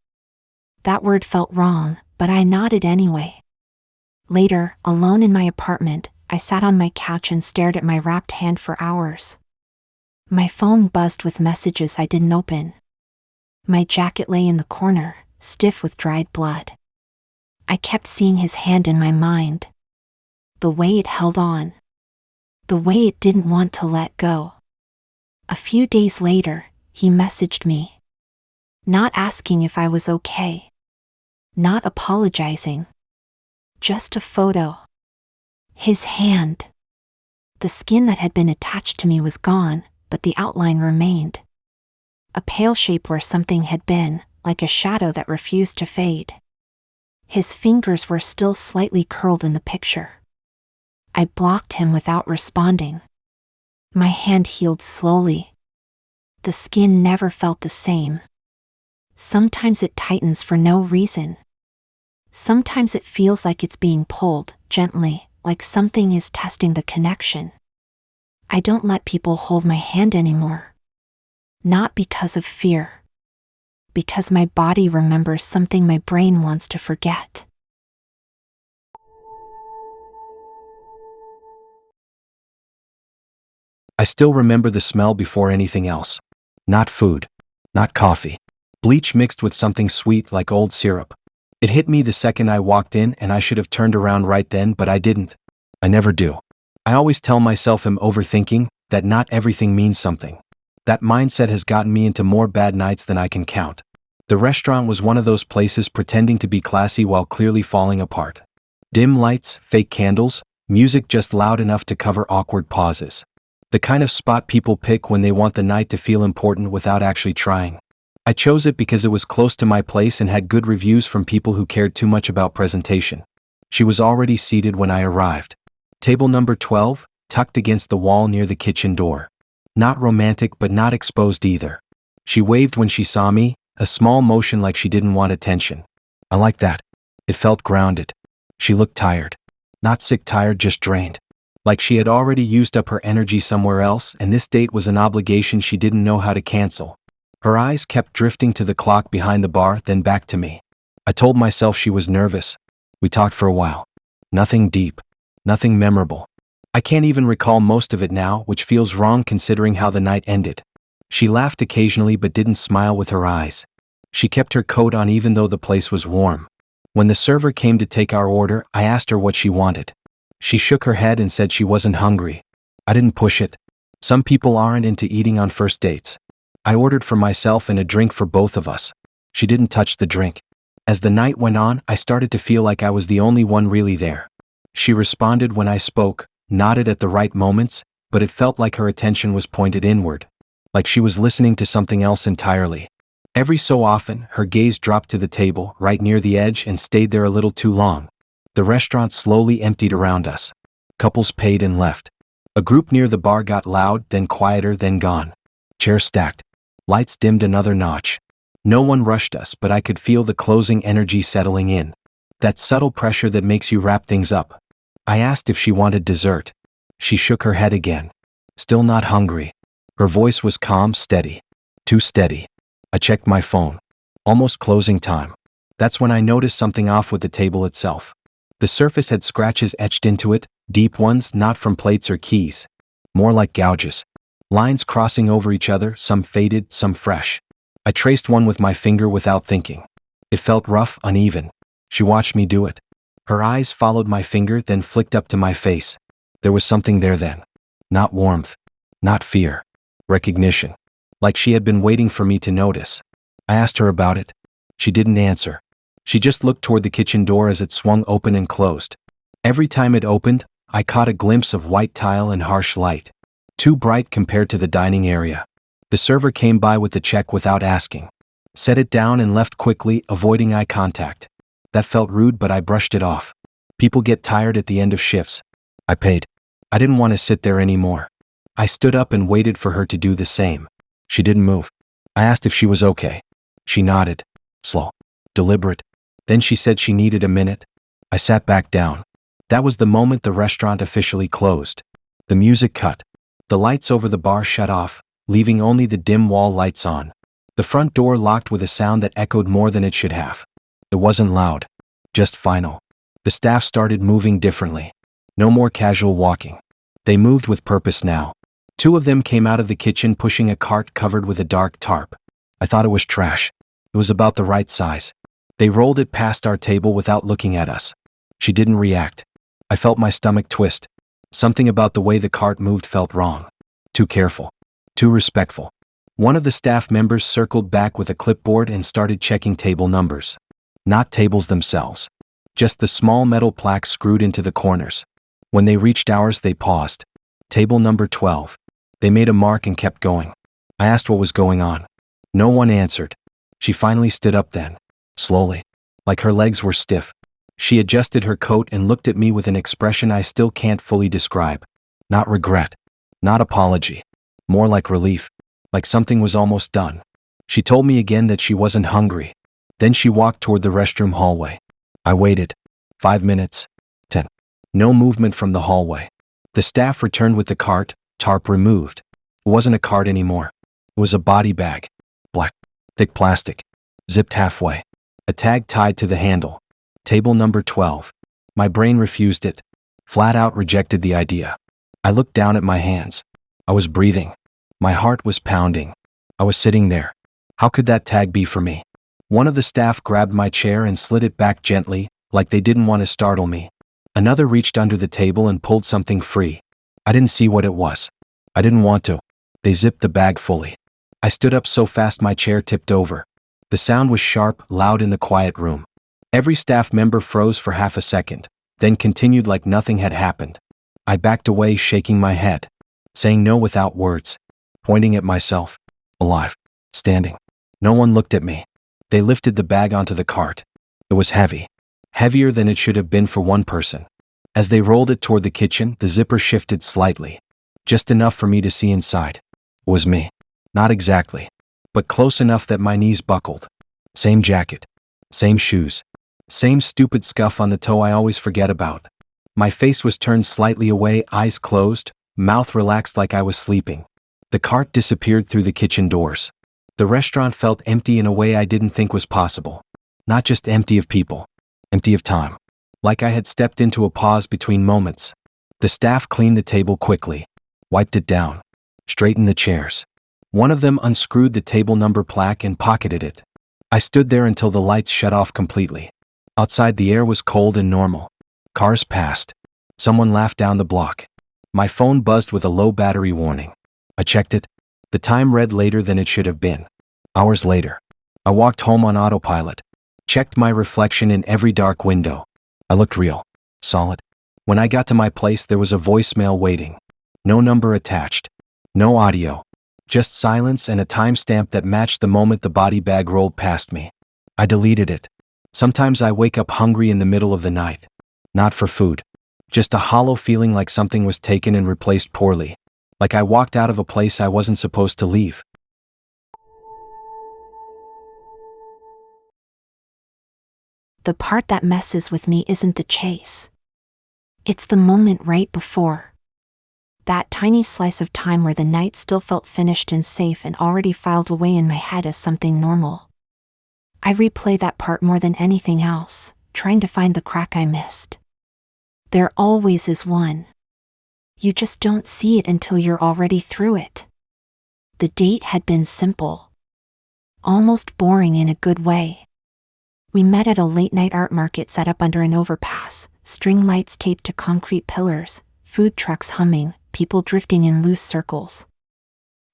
That word felt wrong, but I nodded anyway. Later, alone in my apartment, I sat on my couch and stared at my wrapped hand for hours. My phone buzzed with messages I didn't open. My jacket lay in the corner, stiff with dried blood. I kept seeing his hand in my mind. The way it held on. The way it didn't want to let go. A few days later, he messaged me. Not asking if I was okay. Not apologizing. Just a photo. His hand. The skin that had been attached to me was gone, but the outline remained. A pale shape where something had been, like a shadow that refused to fade. His fingers were still slightly curled in the picture. I blocked him without responding. My hand healed slowly. The skin never felt the same. Sometimes it tightens for no reason. Sometimes it feels like it's being pulled, gently, like something is testing the connection. I don't let people hold my hand anymore. Not because of fear. Because my body remembers something my brain wants to forget. I still remember the smell before anything else. Not food. Not coffee. Bleach mixed with something sweet like old syrup. It hit me the second I walked in, and I should have turned around right then, but I didn't. I never do. I always tell myself I'm overthinking, that not everything means something. That mindset has gotten me into more bad nights than I can count. The restaurant was one of those places pretending to be classy while clearly falling apart. Dim lights, fake candles, music just loud enough to cover awkward pauses. The kind of spot people pick when they want the night to feel important without actually trying. I chose it because it was close to my place and had good reviews from people who cared too much about presentation. She was already seated when I arrived. Table number 12, tucked against the wall near the kitchen door. Not romantic but not exposed either. She waved when she saw me, a small motion like she didn't want attention. I liked that. It felt grounded. She looked tired. Not sick tired, just drained. Like she had already used up her energy somewhere else, and this date was an obligation she didn't know how to cancel. Her eyes kept drifting to the clock behind the bar, then back to me. I told myself she was nervous. We talked for a while. Nothing deep. Nothing memorable. I can't even recall most of it now, which feels wrong considering how the night ended. She laughed occasionally but didn't smile with her eyes. She kept her coat on even though the place was warm. When the server came to take our order, I asked her what she wanted. She shook her head and said she wasn't hungry. I didn't push it. Some people aren't into eating on first dates. I ordered for myself and a drink for both of us. She didn't touch the drink. As the night went on, I started to feel like I was the only one really there. She responded when I spoke, nodded at the right moments, but it felt like her attention was pointed inward. Like she was listening to something else entirely. Every so often, her gaze dropped to the table, right near the edge, and stayed there a little too long. The restaurant slowly emptied around us. Couples paid and left. A group near the bar got loud, then quieter, then gone. Chairs stacked. Lights dimmed another notch. No one rushed us, but I could feel the closing energy settling in. That subtle pressure that makes you wrap things up. I asked if she wanted dessert. She shook her head again. Still not hungry. Her voice was calm, steady. Too steady. I checked my phone. Almost closing time. That's when I noticed something off with the table itself. The surface had scratches etched into it, deep ones, not from plates or keys. More like gouges. Lines crossing over each other, some faded, some fresh. I traced one with my finger without thinking. It felt rough, uneven. She watched me do it. Her eyes followed my finger, then flicked up to my face. There was something there then. Not warmth. Not fear. Recognition. Like she had been waiting for me to notice. I asked her about it. She didn't answer. She just looked toward the kitchen door as it swung open and closed. Every time it opened, I caught a glimpse of white tile and harsh light. Too bright compared to the dining area. The server came by with the check without asking. Set it down and left quickly, avoiding eye contact. That felt rude, but I brushed it off. People get tired at the end of shifts. I paid. I didn't want to sit there anymore. I stood up and waited for her to do the same. She didn't move. I asked if she was okay. She nodded. Slow. Deliberate. Then she said she needed a minute. I sat back down. That was the moment the restaurant officially closed. The music cut. The lights over the bar shut off, leaving only the dim wall lights on. The front door locked with a sound that echoed more than it should have. It wasn't loud. Just final. The staff started moving differently. No more casual walking. They moved with purpose now. 2 of them came out of the kitchen pushing a cart covered with a dark tarp. I thought it was trash. It was about the right size. They rolled it past our table without looking at us. She didn't react. I felt my stomach twist. Something about the way the cart moved felt wrong. Too careful. Too respectful. One of the staff members circled back with a clipboard and started checking table numbers. Not tables themselves. Just the small metal plaques screwed into the corners. When they reached ours, they paused. Table number 12. They made a mark and kept going. I asked what was going on. No one answered. She finally stood up then. Slowly. Like her legs were stiff. She adjusted her coat and looked at me with an expression I still can't fully describe. Not regret. Not apology. More like relief. Like something was almost done. She told me again that she wasn't hungry. Then she walked toward the restroom hallway. I waited. 5 minutes. 10. No movement from the hallway. The staff returned with the cart, tarp removed. It wasn't a cart anymore. It was a body bag. Black. Thick plastic. Zipped halfway. A tag tied to the handle. Table number 12. My brain refused it. Flat out rejected the idea. I looked down at my hands. I was breathing. My heart was pounding. I was sitting there. How could that tag be for me? One of the staff grabbed my chair and slid it back gently, like they didn't want to startle me. Another reached under the table and pulled something free. I didn't see what it was. I didn't want to. They zipped the bag fully. I stood up so fast my chair tipped over. The sound was sharp, loud in the quiet room. Every staff member froze for half a second, then continued like nothing had happened. I backed away, shaking my head, saying no without words, pointing at myself, alive, standing. No one looked at me. They lifted the bag onto the cart. It was heavy, heavier than it should have been for one person. As they rolled it toward the kitchen, the zipper shifted slightly, just enough for me to see inside. It was me. Not exactly, but close enough that my knees buckled. Same jacket, same shoes, same stupid scuff on the toe I always forget about. My face was turned slightly away, eyes closed, mouth relaxed like I was sleeping. The cart disappeared through the kitchen doors. The restaurant felt empty in a way I didn't think was possible. Not just empty of people, empty of time. Like I had stepped into a pause between moments. The staff cleaned the table quickly, wiped it down, straightened the chairs. One of them unscrewed the table number plaque and pocketed it. I stood there until the lights shut off completely. Outside the air was cold and normal. Cars passed. Someone laughed down the block. My phone buzzed with a low battery warning. I checked it. The time read later than it should have been. Hours later. I walked home on autopilot. Checked my reflection in every dark window. I looked real. Solid. When I got to my place there was a voicemail waiting. No number attached. No audio. Just silence and a timestamp that matched the moment the body bag rolled past me. I deleted it. Sometimes I wake up hungry in the middle of the night. Not for food. Just a hollow feeling like something was taken and replaced poorly. Like I walked out of a place I wasn't supposed to leave. The part that messes with me isn't the chase. It's the moment right before. That tiny slice of time where the night still felt finished and safe and already filed away in my head as something normal. I replay that part more than anything else, trying to find the crack I missed. There always is one. You just don't see it until you're already through it. The date had been simple. Almost boring in a good way. We met at a late-night art market set up under an overpass, string lights taped to concrete pillars, food trucks humming, people drifting in loose circles.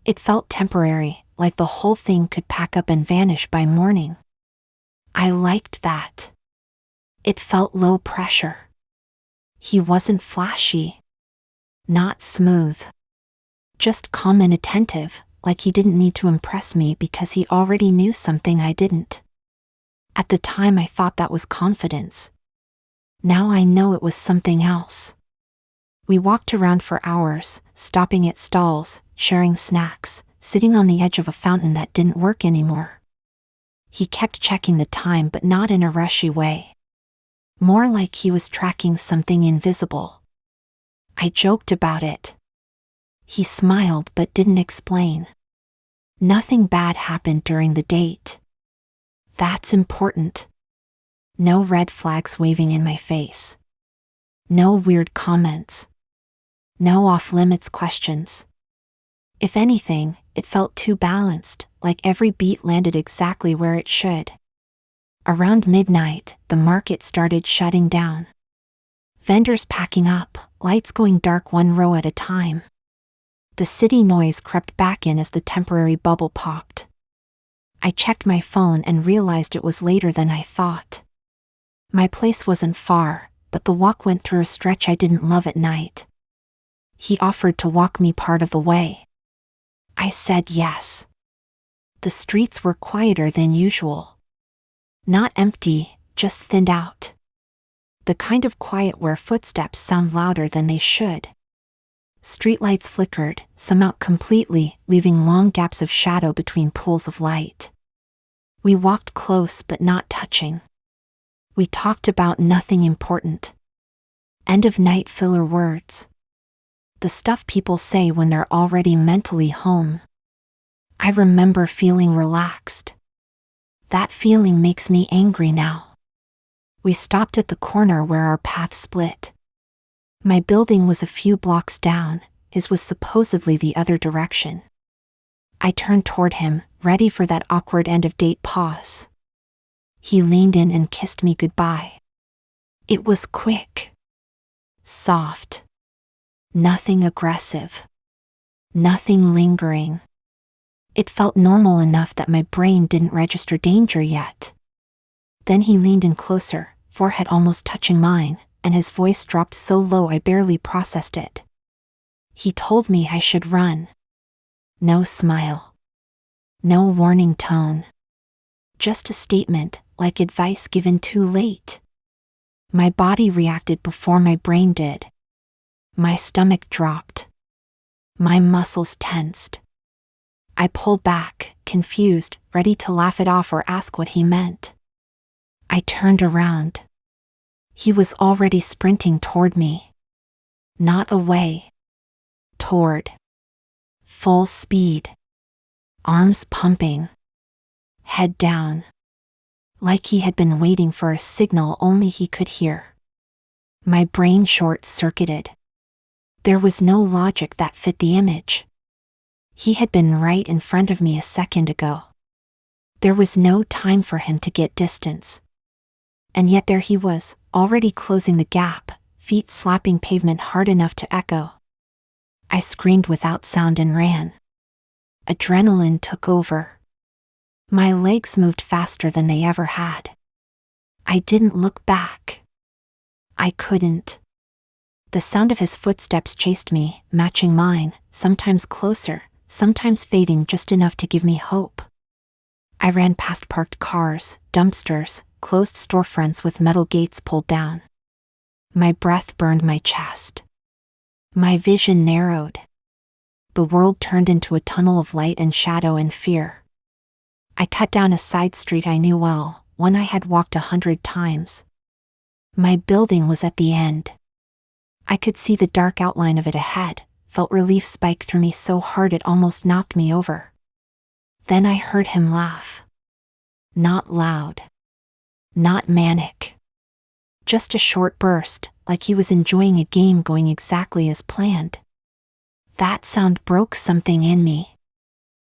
It felt temporary, like the whole thing could pack up and vanish by morning. I liked that. It felt low pressure. He wasn't flashy. Not smooth. Just calm and attentive, like he didn't need to impress me because he already knew something I didn't. At the time I thought that was confidence. Now I know it was something else. We walked around for hours, stopping at stalls, sharing snacks, sitting on the edge of a fountain that didn't work anymore. He kept checking the time but not in a rushy way. More like he was tracking something invisible. I joked about it. He smiled but didn't explain. Nothing bad happened during the date. That's important. No red flags waving in my face. No weird comments. No off-limits questions. If anything, it felt too balanced, like every beat landed exactly where it should. Around midnight, the market started shutting down. Vendors packing up, lights going dark one row at a time. The city noise crept back in as the temporary bubble popped. I checked my phone and realized it was later than I thought. My place wasn't far, but the walk went through a stretch I didn't love at night. He offered to walk me part of the way. I said yes. The streets were quieter than usual. Not empty, just thinned out. The kind of quiet where footsteps sound louder than they should. Streetlights flickered, some out completely, leaving long gaps of shadow between pools of light. We walked close but not touching. We talked about nothing important. End-of-night filler words. The stuff people say when they're already mentally home. I remember feeling relaxed. That feeling makes me angry now. We stopped at the corner where our paths split. My building was a few blocks down, his was supposedly the other direction. I turned toward him, ready for that awkward end-of-date pause. He leaned in and kissed me goodbye. It was quick. Soft. Nothing aggressive. Nothing lingering. It felt normal enough that my brain didn't register danger yet. Then he leaned in closer, forehead almost touching mine, and his voice dropped so low I barely processed it. He told me I should run. No smile. No warning tone. Just a statement, like advice given too late. My body reacted before my brain did. My stomach dropped. My muscles tensed. I pulled back, confused, ready to laugh it off or ask what he meant. I turned around. He was already sprinting toward me. Not away. Toward. Full speed. Arms pumping. Head down. Like he had been waiting for a signal only he could hear. My brain short-circuited. There was no logic that fit the image. He had been right in front of me a second ago. There was no time for him to get distance. And yet there he was, already closing the gap, feet slapping pavement hard enough to echo. I screamed without sound and ran. Adrenaline took over. My legs moved faster than they ever had. I didn't look back. I couldn't. The sound of his footsteps chased me, matching mine, sometimes closer, sometimes fading just enough to give me hope. I ran past parked cars, dumpsters, closed storefronts with metal gates pulled down. My breath burned my chest. My vision narrowed. The world turned into a tunnel of light and shadow and fear. I cut down a side street I knew well, one I had walked 100 times. My building was at the end. I could see the dark outline of it ahead, felt relief spike through me so hard it almost knocked me over. Then I heard him laugh. Not loud. Not manic. Just a short burst, like he was enjoying a game going exactly as planned. That sound broke something in me.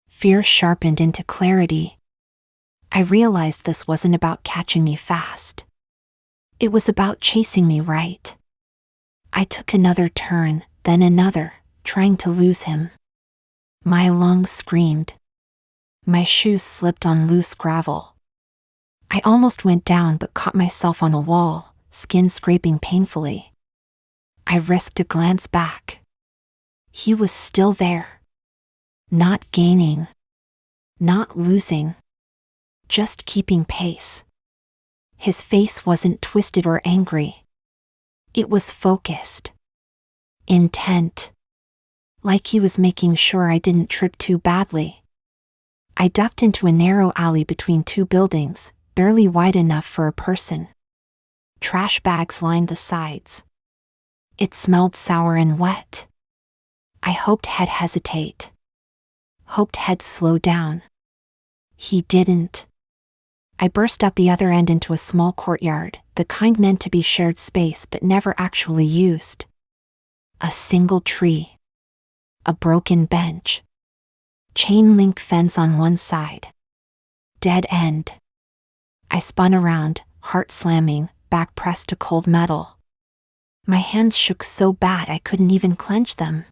Fear sharpened into clarity. I realized this wasn't about catching me fast. It was about chasing me right. I took another turn, then another, trying to lose him. My lungs screamed. My shoes slipped on loose gravel. I almost went down but caught myself on a wall, skin scraping painfully. I risked a glance back. He was still there. Not gaining. Not losing. Just keeping pace. His face wasn't twisted or angry. It was focused. Intent. Like he was making sure I didn't trip too badly. I ducked into a narrow alley between two buildings, barely wide enough for a person. Trash bags lined the sides. It smelled sour and wet. I hoped he'd hesitate. Hoped he'd slow down. He didn't. I burst out the other end into a small courtyard, the kind meant to be shared space but never actually used. A single tree. A broken bench. Chain link fence on one side. Dead end. I spun around, heart slamming, back pressed to cold metal. My hands shook so bad I couldn't even clench them.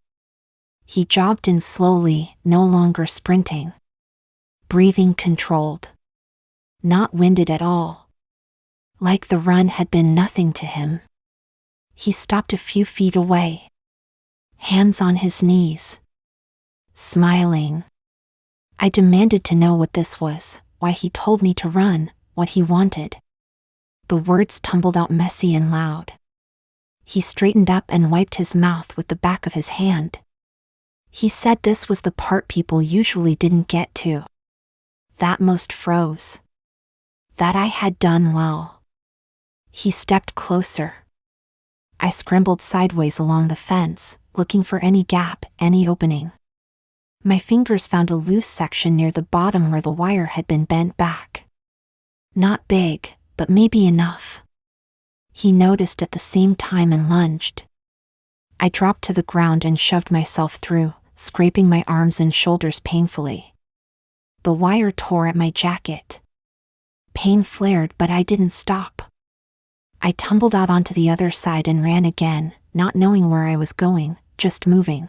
He jogged in slowly, no longer sprinting. Breathing controlled. Not winded at all. Like the run had been nothing to him. He stopped a few feet away. Hands on his knees. Smiling. I demanded to know what this was, why he told me to run, what he wanted. The words tumbled out messy and loud. He straightened up and wiped his mouth with the back of his hand. He said this was the part people usually didn't get to. That most froze. That I had done well. He stepped closer. I scrambled sideways along the fence, looking for any gap, any opening. My fingers found a loose section near the bottom where the wire had been bent back. Not big, but maybe enough. He noticed at the same time and lunged. I dropped to the ground and shoved myself through, scraping my arms and shoulders painfully. The wire tore at my jacket. Pain flared, but I didn't stop. I tumbled out onto the other side and ran again, not knowing where I was going, just moving.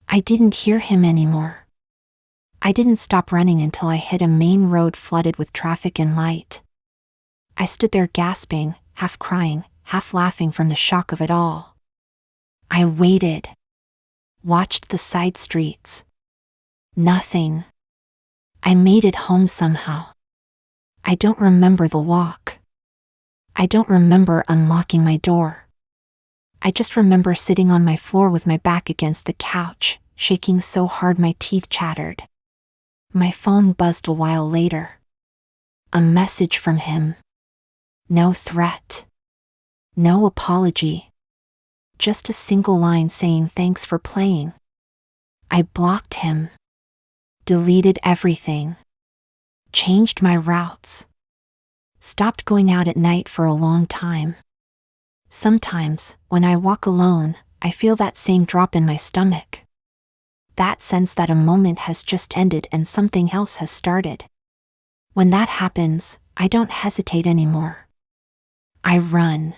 I didn't hear him anymore. I didn't stop running until I hit a main road flooded with traffic and light. I stood there gasping, half crying, half laughing from the shock of it all. I waited. Watched the side streets. Nothing. I made it home somehow. I don't remember the walk. I don't remember unlocking my door. I just remember sitting on my floor with my back against the couch, shaking so hard my teeth chattered. My phone buzzed a while later. A message from him. No threat. No apology. Just a single line saying thanks for playing. I blocked him. Deleted everything. Changed my routes. Stopped going out at night for a long time. Sometimes, when I walk alone, I feel that same drop in my stomach. That sense that a moment has just ended and something else has started. When that happens, I don't hesitate anymore. I run.